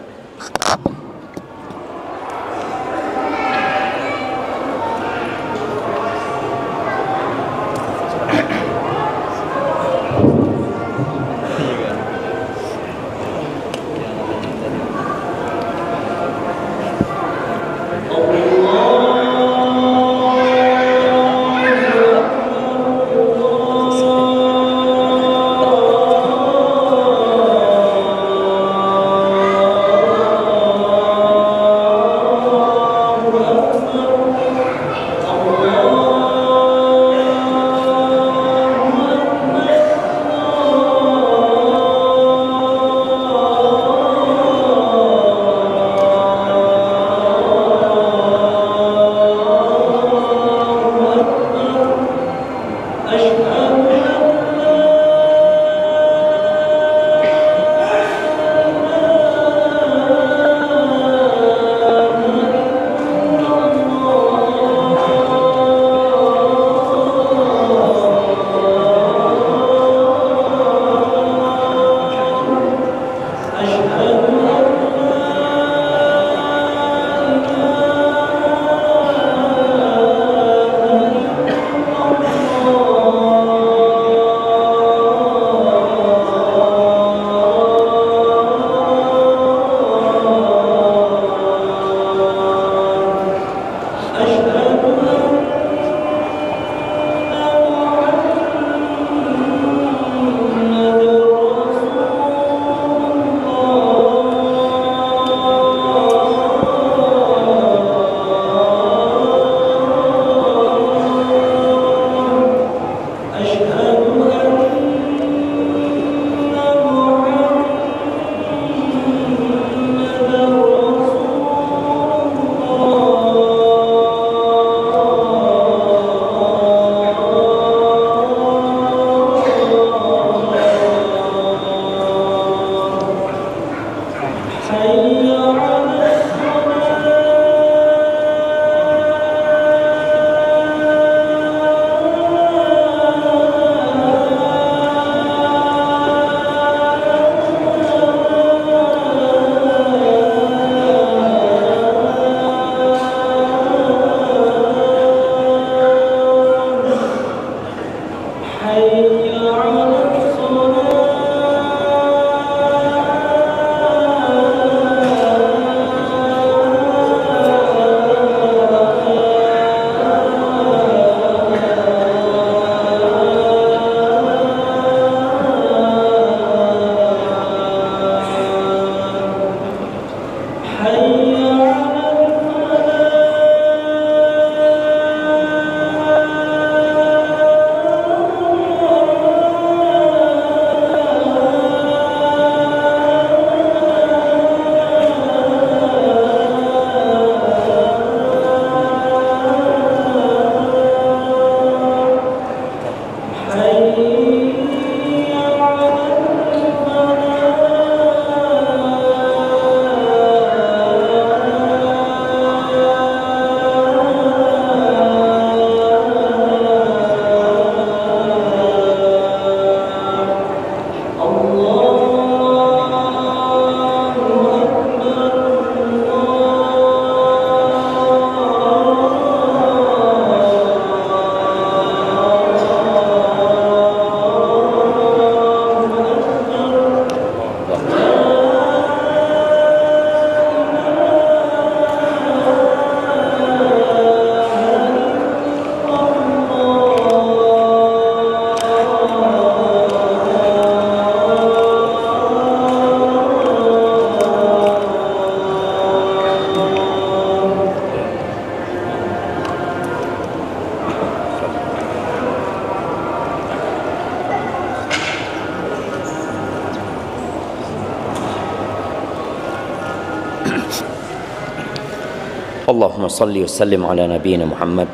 Speaker 1: Allahumma salli wa sallim ala nabiyina Muhammad.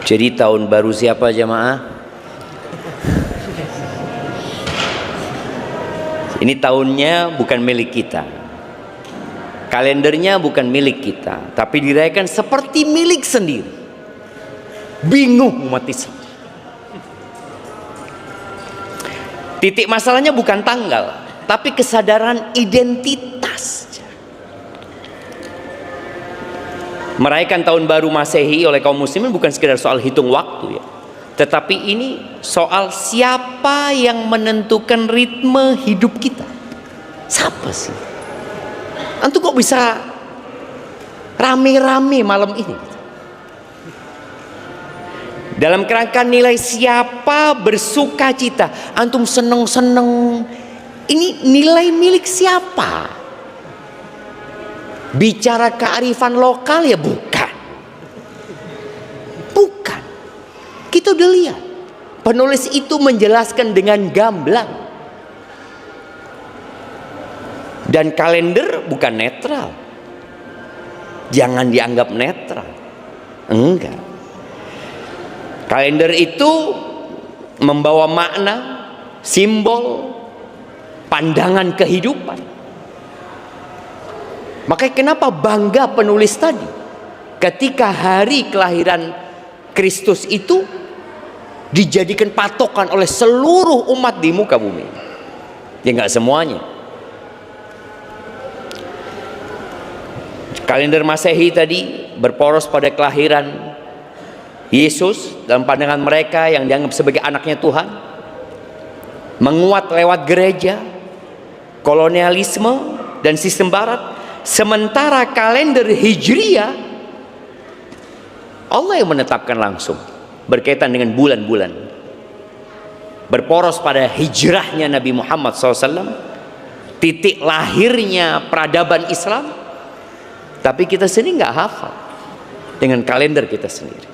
Speaker 1: Jadi tahun baru siapa jamaah? Ini tahunnya bukan milik kita, kalendernya bukan milik kita, tapi dirayakan seperti milik sendiri. Bingung umat Islam. Titik masalahnya bukan tanggal, tapi kesadaran identitas. Merayakan tahun baru Masehi oleh kaum muslimin bukan sekedar soal hitung waktu ya, tetapi ini soal siapa yang menentukan ritme hidup kita. Siapa sih? Antum kok bisa rame-rame malam ini? Dalam kerangka nilai siapa bersuka cita, antum seneng-seneng. Ini nilai milik siapa? Bicara kearifan lokal ya bukan. Bukan. Kita udah lihat. Penulis itu menjelaskan dengan gamblang. Dan kalender bukan netral. Jangan dianggap netral. Enggak. Kalender itu membawa makna, simbol, pandangan kehidupan. Makanya kenapa bangga penulis tadi ketika hari kelahiran Kristus itu dijadikan patokan oleh seluruh umat di muka bumi. Ya nggak semuanya. Kalender Masehi tadi berporos pada kelahiran Yesus dalam pandangan mereka yang dianggap sebagai anaknya Tuhan. Menguat lewat gereja, kolonialisme dan sistem barat. Sementara kalender Hijriah Allah yang menetapkan langsung berkaitan dengan bulan-bulan. Berporos pada hijrahnya Nabi Muhammad SAW, titik lahirnya peradaban Islam. Tapi kita sendiri nggak hafal dengan kalender kita sendiri.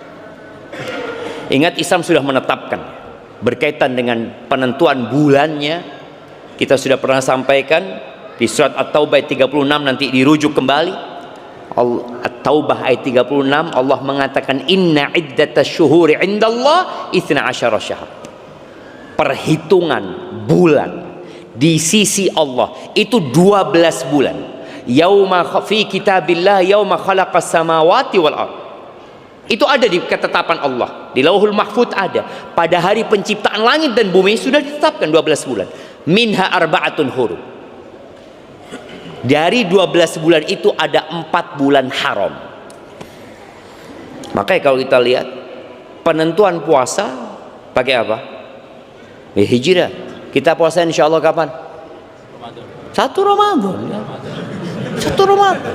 Speaker 1: Ingat, Islam sudah menetapkan berkaitan dengan penentuan bulannya. Kita sudah pernah sampaikan di surat At-Taubah ayat 36, nanti dirujuk kembali. At-Taubah ayat 36, Allah mengatakan inna iddatasy syuhuri 'indallah 12 syahr. Perhitungan bulan di sisi Allah itu 12 bulan. Yauma fi kitabillah yauma khalaqas samawati wal ardh. Itu ada di ketetapan Allah. Di Lauhul Mahfuz ada. Pada hari penciptaan langit dan bumi sudah ditetapkan 12 bulan. Minha arba'atun hurum. Dari 12 bulan itu ada 4 bulan haram. Makanya kalau kita lihat penentuan puasa pakai apa? Hijrah. Kita puasa insya Allah kapan? 1 Ramadan. 1 Ramadan.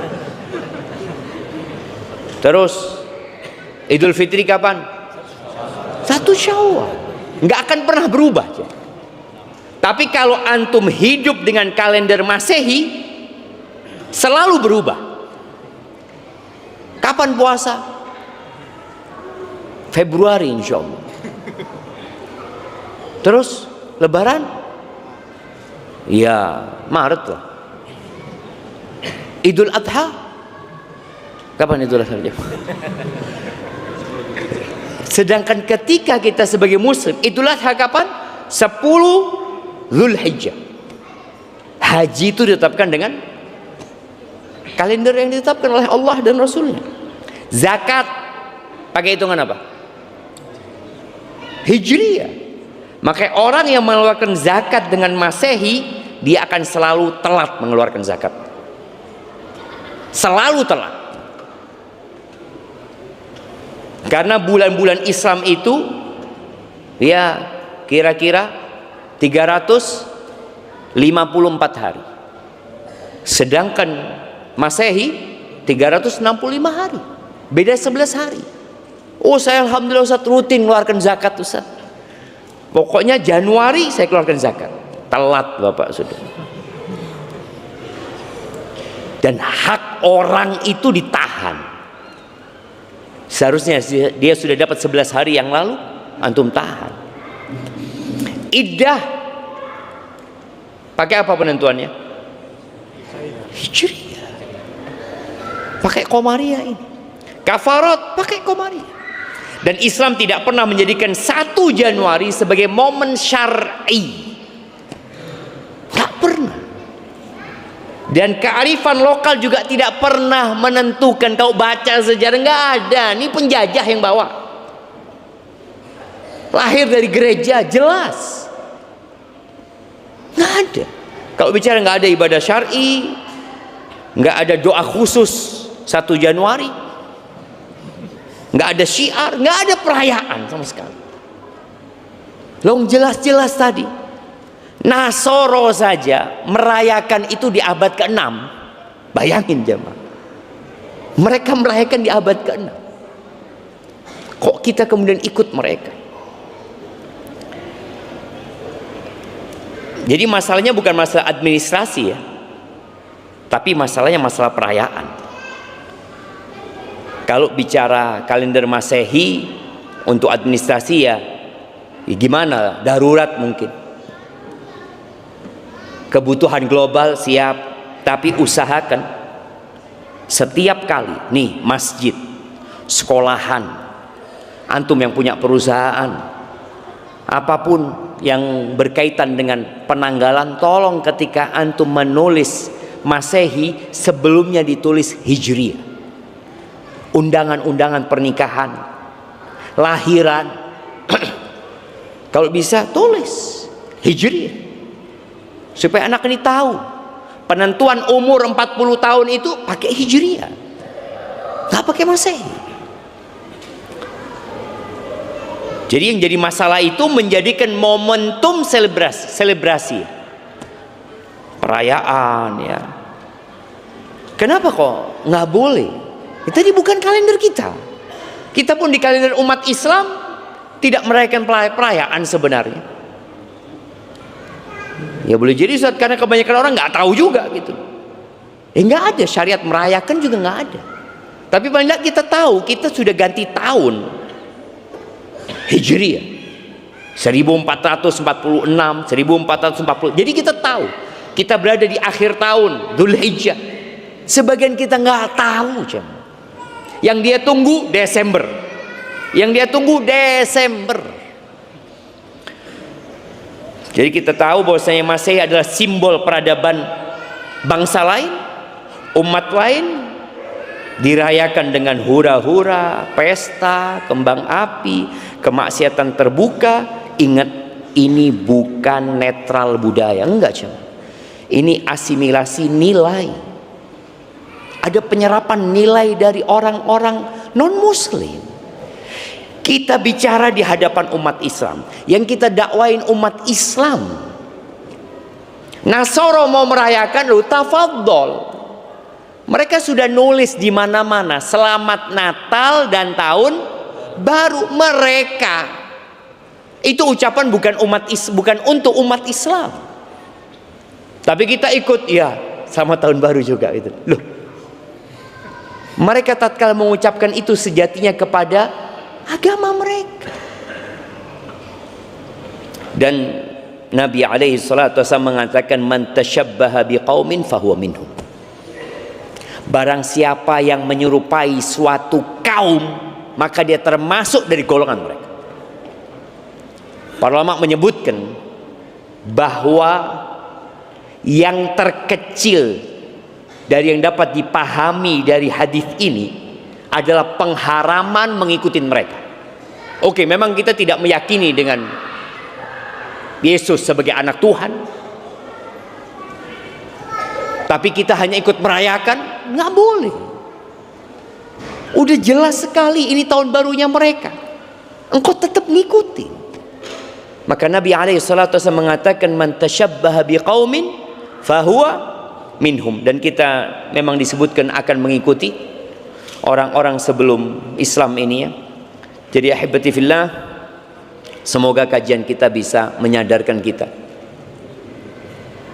Speaker 1: Terus Idul Fitri kapan? 1 Syawal. Nggak akan pernah berubah. Tapi kalau antum hidup dengan kalender Masehi, selalu berubah. Kapan puasa? Februari insya Allah. Terus Lebaran? Ya Maret lah. Idul Adha? Kapan Idul Adha? Sedangkan ketika kita sebagai muslim, Idul Adha kapan? 10 Zulhijjah. Haji itu ditetapkan dengan kalender yang ditetapkan oleh Allah dan Rasulnya. Zakat pakai hitungan apa? Hijriah. Maka orang yang mengeluarkan zakat dengan Masehi, dia akan selalu telat mengeluarkan zakat. Selalu telat. Karena bulan-bulan Islam itu ya kira-kira 354 hari. Sedangkan Masehi 365 hari. Beda 11 hari. Oh, saya alhamdulillah Ustaz rutin mengeluarkan zakat Ustaz. Pokoknya Januari saya keluarkan zakat. Telat Bapak sudah. Dan hak orang itu ditahan. Seharusnya dia sudah dapat 11 hari yang lalu, antum tahan. Iddah pakai apa penentuannya? Hijriah.
Speaker 2: pakai Qomariyah ini. Kafarat pakai Qomariyah. Dan Islam tidak pernah menjadikan 1 Januari sebagai momen syar'i. Tak pernah. Dan kearifan lokal juga tidak pernah menentukan. Kau baca sejarah, nggak ada. Ini penjajah yang bawa. Lahir dari gereja, jelas. Nggak ada. Kalau bicara nggak ada ibadah syar'i, nggak ada doa khusus 1 Januari, nggak ada syiar, nggak ada perayaan sama sekali. Long jelas-jelas tadi Nasoro saja merayakan itu di abad ke-6. Bayangin jemaah, mereka merayakan di abad ke-6. Kok kita kemudian ikut mereka? Jadi masalahnya bukan masalah administrasi ya, tapi masalahnya masalah perayaan. Kalau bicara kalender Masehi untuk administrasi ya gimana, darurat mungkin. Kebutuhan global siap, tapi usahakan setiap kali nih masjid, sekolahan, antum yang punya perusahaan, apapun yang berkaitan dengan penanggalan, tolong ketika antum menulis Masehi sebelumnya ditulis Hijriah. Undangan-undangan pernikahan, lahiran kalau bisa tulis Hijriah, supaya anak ini tahu penentuan umur 40 tahun itu pakai Hijriah, nggak pakai Masehi. Jadi yang jadi masalah itu menjadikan momentum selebrasi perayaan ya. Kenapa kok nggak boleh? Tadi bukan kalender kita. Kita pun di kalender umat Islam tidak merayakan perayaan sebenarnya. Ya boleh jadi Ustaz, karena kebanyakan orang nggak tahu juga gitu. Nggak ada syariat merayakan juga nggak ada. Tapi paling tidak kita tahu kita sudah ganti tahun Hijriah 1446, 1440. Jadi kita tahu kita berada di akhir tahun Dzulhijjah. Sebagian kita nggak tahu jam. Yang dia tunggu Desember. Yang dia tunggu Desember. Jadi kita tahu bahwasanya Masehi adalah simbol peradaban bangsa lain, umat lain, dirayakan dengan hura-hura, pesta, kembang api, kemaksiatan terbuka. Ingat, ini bukan netral budaya, enggak cuma. Ini asimilasi nilai. Ada penyerapan nilai dari orang-orang non-muslim. Kita bicara di hadapan umat Islam, yang kita dakwain umat Islam. Nasoro mau merayakan, lu tafadhol. Mereka sudah nulis di mana-mana selamat Natal dan tahun baru mereka. Itu ucapan bukan untuk umat Islam. Tapi kita ikut, ya, sama tahun baru juga itu. Loh. Mereka tatkala mengucapkan itu sejatinya kepada agama mereka. Dan Nabi alaihi salatu wasallam mengatakan, man tashabbaha biqaumin fahuwa minhum. Barang siapa yang menyerupai suatu kaum, maka dia termasuk dari golongan mereka. Para ulama menyebutkan bahwa yang terkecil dari yang dapat dipahami dari hadis ini adalah pengharaman mengikuti mereka. Oke, memang kita tidak meyakini dengan Yesus sebagai anak Tuhan, tapi kita hanya ikut merayakan, nggak boleh. Udah jelas sekali ini tahun barunya mereka, engkau tetap ngikuti. Maka Nabi alaihissalatu wasallam mengatakan, man tashabbaha biqaumin fahuwa minhum. Dan kita memang disebutkan akan mengikuti orang-orang sebelum Islam ini ya. Jadi ahibati fillah, semoga kajian kita bisa menyadarkan kita,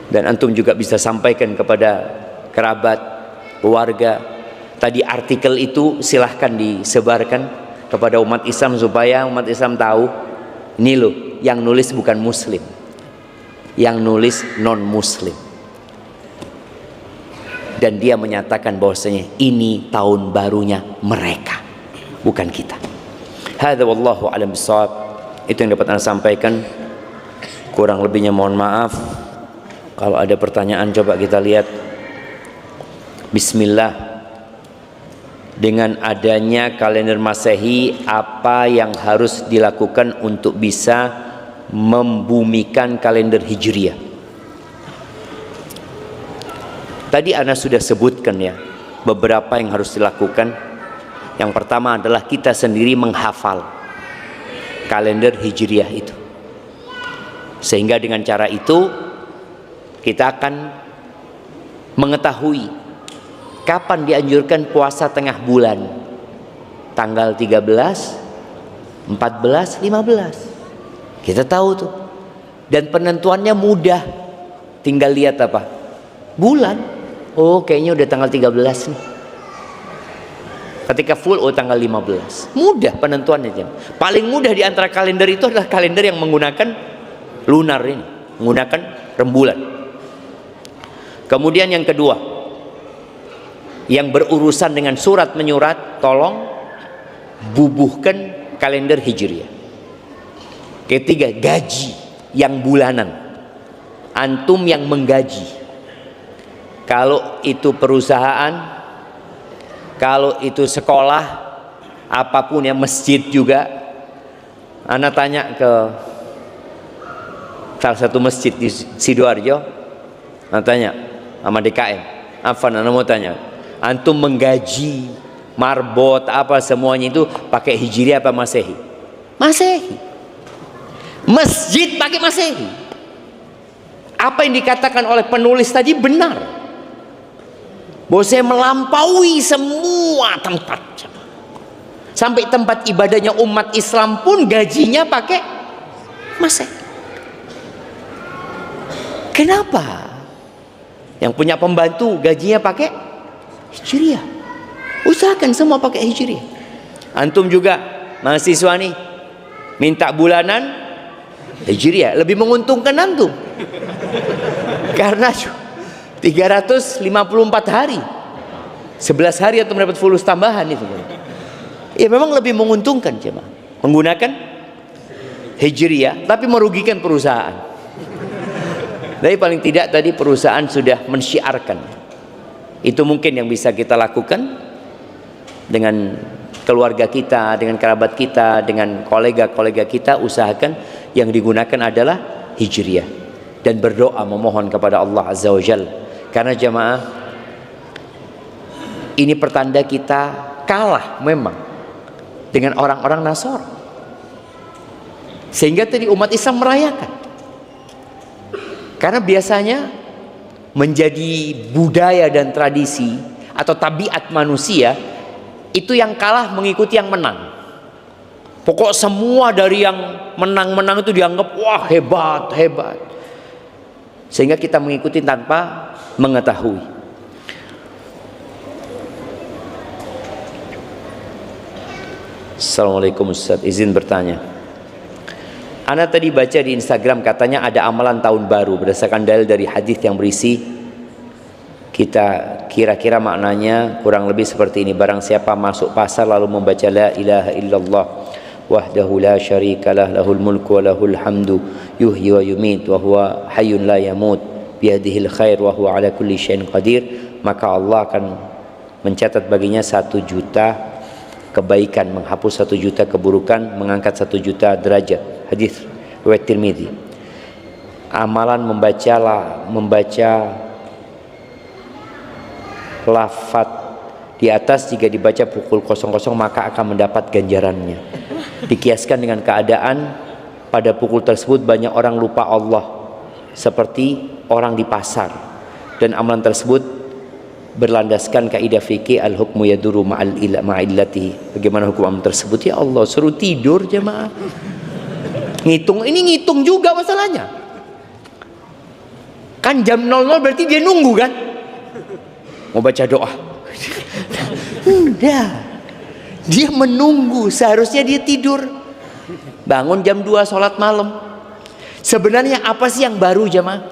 Speaker 2: dan antum juga bisa sampaikan kepada kerabat, keluarga. Tadi artikel itu silahkan disebarkan kepada umat Islam supaya umat Islam tahu, ini loh yang nulis bukan muslim, yang nulis non muslim. dan dia menyatakan bahwasanya ini tahun barunya mereka, bukan kita. Hadza wallahu a'lam bissawab. Itu yang dapat Anda sampaikan. Kurang lebihnya mohon maaf. Kalau ada pertanyaan coba kita lihat. Bismillah. Dengan adanya kalender Masehi, apa yang harus dilakukan untuk bisa membumikan kalender Hijriah? Tadi Ana sudah sebutkan ya, beberapa yang harus dilakukan. Yang pertama adalah kita sendiri menghafal kalender Hijriah itu. Sehingga dengan cara itu kita akan mengetahui kapan dianjurkan puasa tengah bulan, tanggal 13, 14, 15. Kita tahu tuh. Dan penentuannya mudah. Tinggal lihat apa? Bulan. Oh, kayaknya udah tanggal 13 nih. Ketika full, oh tanggal 15. Mudah penentuannya. Paling mudah di antara kalender itu adalah kalender yang menggunakan lunar ini, menggunakan rembulan. Kemudian yang kedua, yang berurusan dengan surat menyurat, tolong bubuhkan kalender Hijriah. Ketiga, gaji yang bulanan. Antum yang menggaji. Kalau itu perusahaan, kalau itu sekolah, apapun ya, masjid juga. Ana tanya ke salah satu masjid di Sidoarjo, ana tanya sama DKM, Afan, ana mau tanya, antum menggaji marbot apa semuanya itu pakai Hijriah apa Masehi? Masehi. Masjid pakai Masehi. Apa yang dikatakan oleh penulis tadi benar. Bahwa saya melampaui semua tempat. Sampai tempat ibadahnya umat Islam pun gajinya pakai Masehi. Kenapa? Yang punya pembantu gajinya pakai Hijriah. Usahakan semua pakai Hijriah. Antum juga mahasiswa nih, minta bulanan Hijriah, lebih menguntungkan antum. Karena 354 hari, 11 hari antum dapat fulus tambahan itu. Ya memang lebih menguntungkan cuma menggunakan Hijriah, tapi merugikan perusahaan. Tapi paling tidak tadi perusahaan sudah mensyiarkan. Itu mungkin yang bisa kita lakukan dengan keluarga kita, dengan kerabat kita, dengan kolega-kolega kita. Usahakan yang digunakan adalah Hijriah, dan berdoa memohon kepada Allah Azza wa Jalla. Karena jamaah, ini pertanda kita kalah memang dengan orang-orang Nasor. Sehingga tadi umat Islam merayakan. Karena biasanya menjadi budaya dan tradisi atau tabiat manusia itu yang kalah mengikuti yang menang. Pokok semua dari yang menang-menang itu dianggap wah hebat, hebat. Sehingga kita mengikuti tanpa mengetahui. Assalamualaikum Ustaz, izin bertanya. Ana tadi baca di Instagram katanya ada amalan tahun baru berdasarkan dalil dari hadis yang berisi, kita kira-kira maknanya kurang lebih seperti ini: barang siapa masuk pasar lalu membaca la ilaha illallah wahdahu la syarikalah lahul mulku wa lahul hamdu yuhyi wa yumit wa huwa hayyun la yamut biyadihil khair wa huwa ala kulli syai'in qadir, maka Allah akan mencatat baginya 1 juta kebaikan, menghapus 1 juta keburukan, mengangkat 1 juta derajat. Hadis riwayat Tirmidzi. Amalan membaca lafaz di atas jika dibaca pukul 00 maka akan mendapat ganjarannya. Dikiaskan dengan keadaan pada pukul tersebut banyak orang lupa Allah seperti orang di pasar, dan amalan tersebut berlandaskan kaidah fikih al-hukmu yaduru ma'illatihi. Bagaimana hukum amalan tersebut? Ya Allah, suruh tidur jemaah. Ngitung, ini ngitung juga masalahnya. Kan jam 00 berarti dia nunggu kan? Mau baca doa. Udah. Dia menunggu, seharusnya dia tidur. Bangun jam 2 sholat malam. Sebenarnya apa sih yang baru jemaah?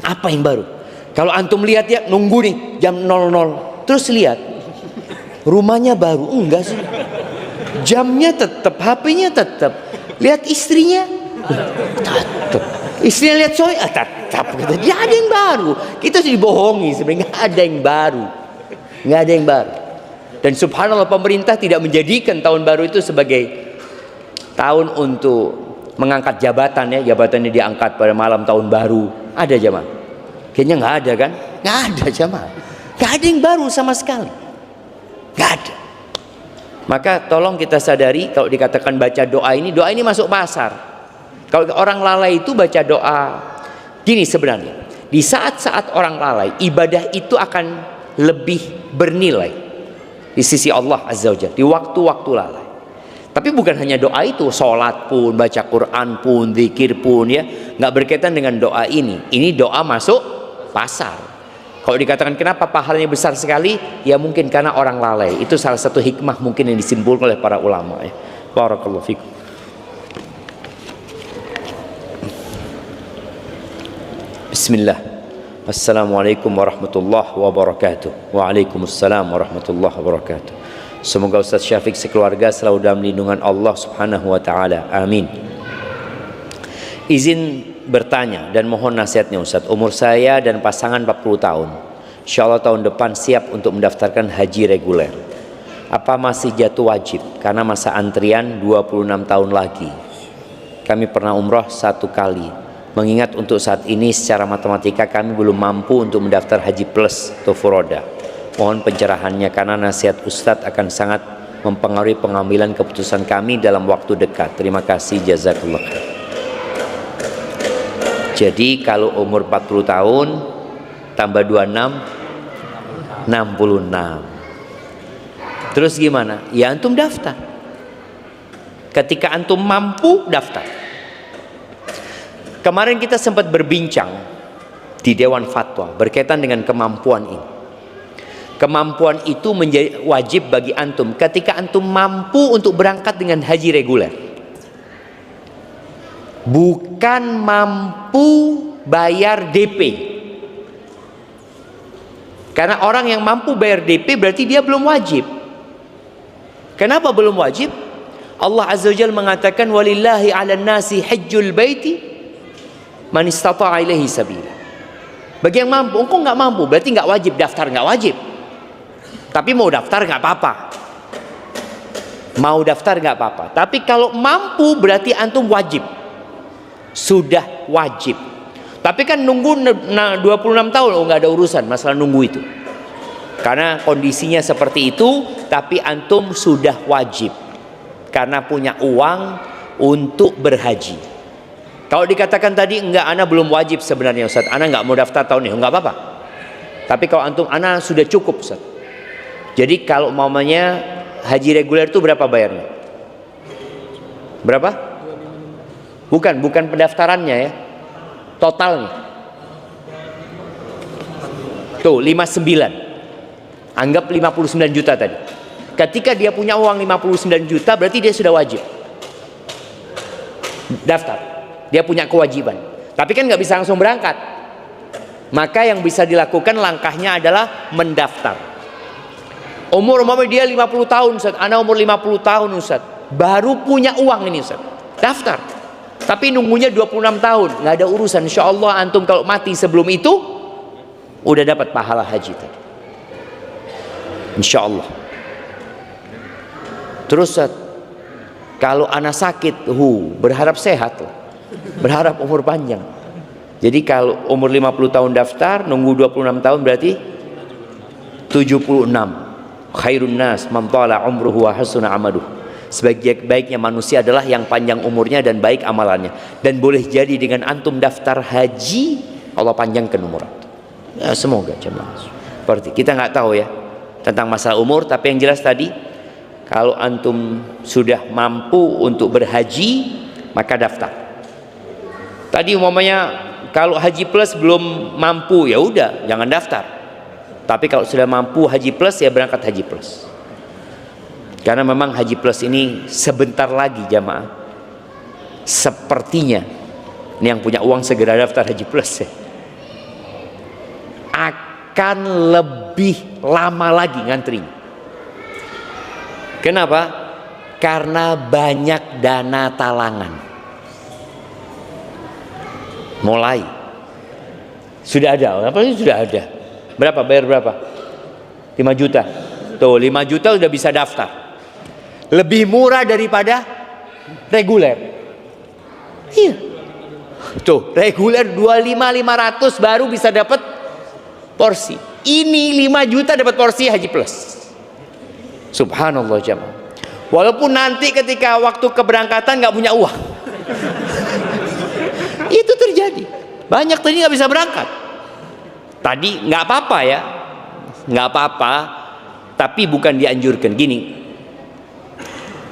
Speaker 2: Apa yang baru? Kalau antum lihat ya, nunggu nih jam 00, terus lihat rumahnya baru, enggak sih, jamnya tetap, HP-nya tetap, lihat istrinya tetap, istrinya lihat soy tetap, dia ada yang baru. Kita sih dibohongi sebenarnya, nggak ada yang baru, nggak ada yang baru. Dan subhanallah, pemerintah tidak menjadikan tahun baru itu sebagai tahun untuk mengangkat jabatan ya, jabatannya diangkat pada malam tahun baru. Ada jamaah? Kayaknya nggak ada kan? Nggak ada jamaah, nggak ada yang baru sama sekali, nggak ada. Maka tolong kita sadari, kalau dikatakan baca doa ini masuk pasar. Kalau orang lalai itu baca doa gini, sebenarnya di saat-saat orang lalai, ibadah itu akan lebih bernilai di sisi Allah Azza wa Jalla di waktu-waktu lalai. Tapi bukan hanya doa itu, sholat pun, baca Quran pun, zikir pun ya, nggak berkaitan dengan doa ini. Ini doa masuk pasar. Kalau dikatakan kenapa pahalanya besar sekali, ya mungkin karena orang lalai. Itu salah satu hikmah mungkin yang disimpulkan oleh para ulama ya. Barakallahu fikum. Bismillah. Assalamualaikum warahmatullahi wabarakatuh. Waalaikumsalam warahmatullahi wabarakatuh. Semoga Ustaz Syafiq sekeluarga selalu dalam lindungan Allah Subhanahu wa taala. Amin. Izin bertanya dan mohon nasihatnya Ustaz. Umur saya dan pasangan 40 tahun. Insyaallah tahun depan siap untuk mendaftarkan haji reguler. Apa masih jatuh wajib? Karena masa antrian 26 tahun lagi. Kami pernah umroh 1 kali. Mengingat untuk saat ini secara matematika kami belum mampu untuk mendaftar haji plus atau furoda. Mohon pencerahannya karena nasihat Ustadz akan sangat mempengaruhi pengambilan keputusan kami dalam waktu dekat. Terima kasih, jazakallah. Jadi kalau umur 40 tahun tambah 26 66. Terus gimana? Ya antum daftar. Ketika antum mampu daftar. Kemarin kita sempat berbincang di Dewan Fatwa berkaitan dengan kemampuan ini. Kemampuan itu menjadi wajib bagi antum ketika antum mampu untuk berangkat dengan haji reguler. Bukan mampu bayar DP. Karena orang yang mampu bayar DP berarti dia belum wajib. Kenapa belum wajib? Allah Azza wa Jalla mengatakan walillahi 'alan nasi hajjul baiti man istata'a ilaihi sabila. Bagi yang mampu, engkau nggak mampu berarti nggak wajib daftar, nggak wajib. Tapi mau daftar nggak apa-apa. Mau daftar nggak apa-apa. Tapi kalau mampu berarti antum wajib. Sudah wajib. Tapi kan nunggu 26 tahun, oh nggak ada urusan masalah nunggu itu. Karena kondisinya seperti itu, tapi antum sudah wajib. Karena punya uang untuk berhaji. Kalau dikatakan tadi enggak, ana belum wajib sebenarnya Ustaz, ana enggak mau daftar tahun ini, enggak apa-apa. Tapi kalau antum, ana sudah cukup Ustaz. Jadi kalau mamanya haji reguler itu berapa bayarnya? Berapa? Bukan pendaftarannya ya, totalnya. Tuh 59. Anggap 59 juta tadi. Ketika dia punya uang 59 juta berarti dia sudah wajib daftar. Dia punya kewajiban. Tapi kan nggak bisa langsung berangkat. Maka yang bisa dilakukan langkahnya adalah mendaftar. Umur dia 50 tahun Ustaz. Ana umur 50 tahun Ustaz. Baru punya uang ini Ustaz. Daftar. Tapi nunggunya 26 tahun. Nggak ada urusan. Insya Allah antum kalau mati sebelum itu udah dapat pahala haji tadi. Insya Allah. Terus Ustaz, kalau anak sakit, berharap sehat lah. Berharap umur panjang. Jadi kalau umur 50 tahun daftar, nunggu 26 tahun berarti 76. Khairun nas man tala umruhu wa hasuna amaluhu. Sebaik-baiknya manusia adalah yang panjang umurnya dan baik amalannya. Dan boleh jadi dengan antum daftar haji, Allah panjangkan umur antum. Ya, semoga jemaah. Seperti kita nggak tahu ya tentang masalah umur, tapi yang jelas tadi kalau antum sudah mampu untuk berhaji, maka daftar. Tadi umpamanya kalau haji plus belum mampu, ya udah jangan daftar. Tapi kalau sudah mampu haji plus, ya berangkat haji plus. Karena memang haji plus ini sebentar lagi jamaah. Sepertinya ini yang punya uang segera daftar haji plus ya. akan lebih lama lagi ngantri. Kenapa? Karena banyak dana talangan. Mulai sudah ada, apa ini sudah ada. Berapa? Bayar berapa? 5 juta. Tuh 5 juta udah bisa daftar. Lebih murah daripada reguler. Iya. Tuh reguler 25.500 baru bisa dapat porsi. Ini 5 juta dapat porsi Haji Plus. Subhanallah jamaah. Walaupun nanti ketika waktu keberangkatan nggak punya uang. Itu terjadi. Banyak tadi nggak bisa berangkat. Tadi nggak apa-apa ya, nggak apa-apa. Tapi bukan dianjurkan. Gini,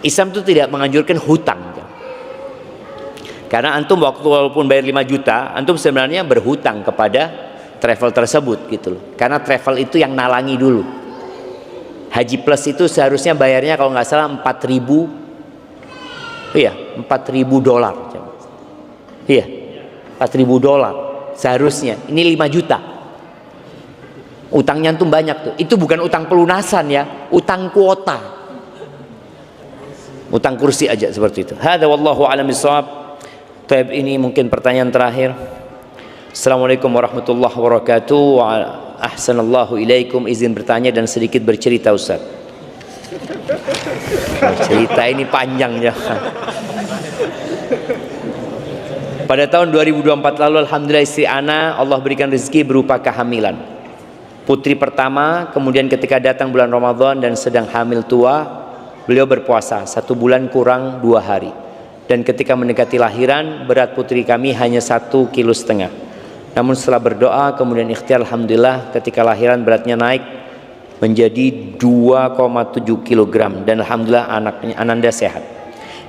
Speaker 2: Islam itu tidak menganjurkan hutang. Karena antum walaupun bayar 5 juta, antum sebenarnya berhutang kepada travel tersebut gitu loh. Karena travel itu yang nalangi dulu. Haji Plus itu seharusnya bayarnya kalau nggak salah 4.000, iya 4.000 dolar. Iya 4.000 dolar seharusnya. Ini 5 juta. Utangnya antum banyak tuh. Itu bukan utang pelunasan ya, utang kuota. Utang kursi aja seperti itu. Hada wallahu a'lam bishawab. Taib, ini mungkin pertanyaan terakhir. Assalamualaikum warahmatullahi wabarakatuh. Ahsanallahu ilaikum. Izin bertanya dan sedikit bercerita Ustaz. Cerita ini panjang ya. Pada tahun 2024 lalu alhamdulillah istri ana Allah berikan rezeki berupa kehamilan. Putri pertama, kemudian ketika datang bulan Ramadan dan sedang hamil tua, beliau berpuasa 1 bulan kurang 2 hari. Dan ketika mendekati lahiran, berat putri kami hanya 1,5 kilo. Namun setelah berdoa, kemudian ikhtiar, alhamdulillah ketika lahiran beratnya naik menjadi 2,7 kilogram. Dan alhamdulillah ananda sehat.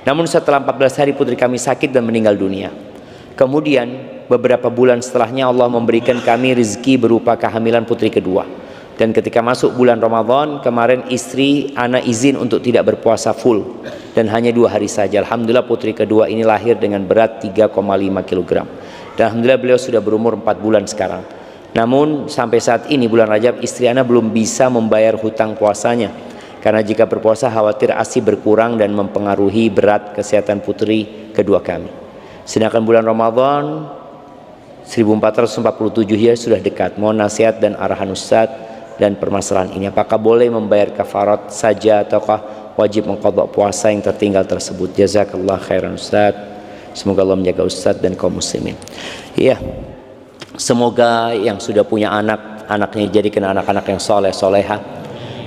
Speaker 2: Namun setelah 14 hari putri kami sakit dan meninggal dunia. Kemudian beberapa bulan setelahnya Allah memberikan kami rezeki berupa kehamilan putri kedua. Dan ketika masuk bulan Ramadan kemarin istri anak izin untuk tidak berpuasa full dan hanya 2 hari saja. Alhamdulillah putri kedua ini lahir dengan berat 3,5 kg. Dan alhamdulillah beliau sudah berumur 4 bulan sekarang. Namun sampai saat ini bulan Rajab istri anak belum bisa membayar hutang puasanya. Karena jika berpuasa khawatir ASI berkurang dan mempengaruhi berat kesehatan putri kedua kami. Sedangkan bulan Ramadan 1447 ya sudah dekat. Mohon nasihat dan arahan Ustadz dan permasalahan ini. Apakah boleh membayar kafarat saja ataukah wajib mengqadha puasa yang tertinggal tersebut? Jazakallah khairan Ustaz. Semoga Allah menjaga Ustaz dan kaum muslimin. Iya. Semoga yang sudah punya anak, anaknya jadikan anak-anak yang soleh soleha.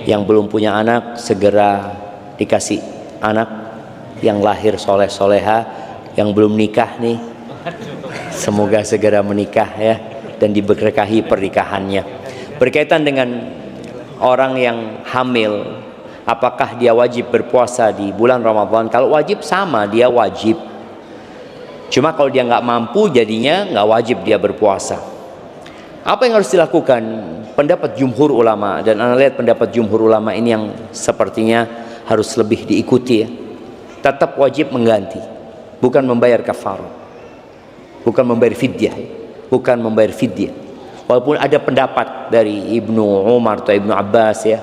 Speaker 2: Yang belum punya anak segera dikasih anak yang lahir soleh soleha. Yang belum nikah nih, semoga segera menikah ya dan diberkahi pernikahannya. Berkaitan dengan orang yang hamil, apakah dia wajib berpuasa di bulan Ramadan? Kalau wajib sama, dia wajib. Cuma kalau dia nggak mampu, jadinya nggak wajib dia berpuasa. Apa yang harus dilakukan? Pendapat jumhur ulama, dan anda lihat pendapat jumhur ulama ini yang sepertinya harus lebih diikuti ya. Tetap wajib mengganti, bukan membayar kafarat, bukan membayar fidyah, bukan membayar fidyah. Walaupun ada pendapat dari Ibnu Umar atau Ibnu Abbas ya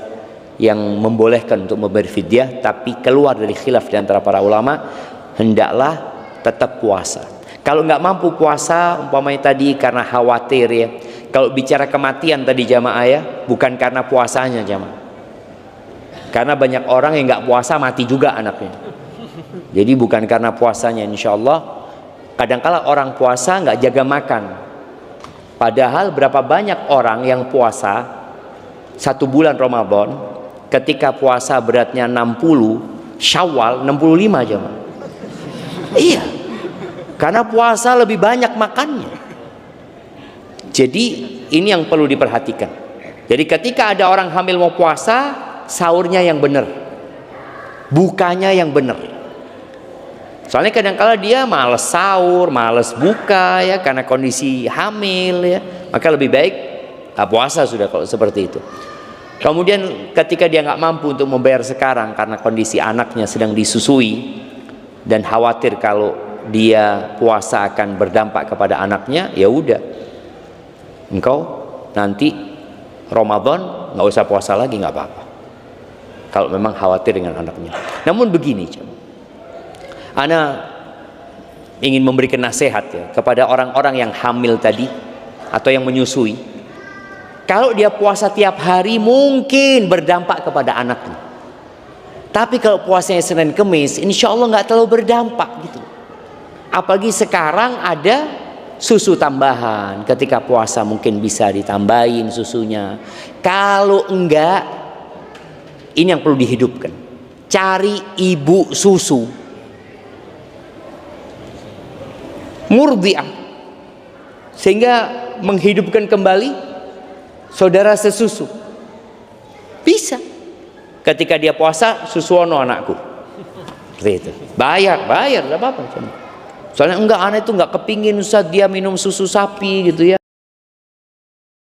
Speaker 2: yang membolehkan untuk membayar fidyah, tapi keluar dari khilaf di antara para ulama, hendaklah tetap puasa. Kalau nggak mampu puasa, umpamanya tadi karena khawatir ya. Kalau bicara kematian tadi jamaah ya, bukan karena puasanya jamaah. Karena banyak orang yang nggak puasa mati juga anaknya. Jadi bukan karena puasanya, insya Allah. Kadangkala orang puasa nggak jaga makan. Padahal berapa banyak orang yang puasa 1 bulan Ramadan, ketika puasa beratnya 60, Syawal 65 jamaah. Iya, karena puasa lebih banyak makannya. Jadi ini yang perlu diperhatikan. Jadi ketika ada orang hamil mau puasa, sahurnya yang benar, bukanya yang benar. Soalnya kadang-kala dia malas sahur, malas buka ya karena kondisi hamil ya. Maka lebih baik puasa sudah kalau seperti itu. Kemudian ketika dia nggak mampu untuk membayar sekarang karena kondisi anaknya sedang disusui dan khawatir kalau dia puasa akan berdampak kepada anaknya, ya udah, engkau nanti Ramadan nggak usah puasa lagi, nggak apa-apa. Kalau memang khawatir dengan anaknya. Namun begini, ana ingin memberikan nasihat ya kepada orang-orang yang hamil tadi atau yang menyusui. Kalau dia puasa tiap hari mungkin berdampak kepada anaknya. Tapi kalau puasanya Senin Kemis, insya Allah nggak terlalu berdampak gitu. Apalagi sekarang ada susu tambahan. Ketika puasa mungkin bisa ditambahin susunya. Kalau enggak, ini yang perlu dihidupkan. Cari ibu susu. Murdi'ah. Sehingga menghidupkan kembali saudara sesusu. Bisa. Ketika dia puasa, susuono anakku. Seperti itu. Bayar, enggak apa-apa. Soalnya enggak, anak itu enggak kepingin Ustaz dia minum susu sapi gitu ya.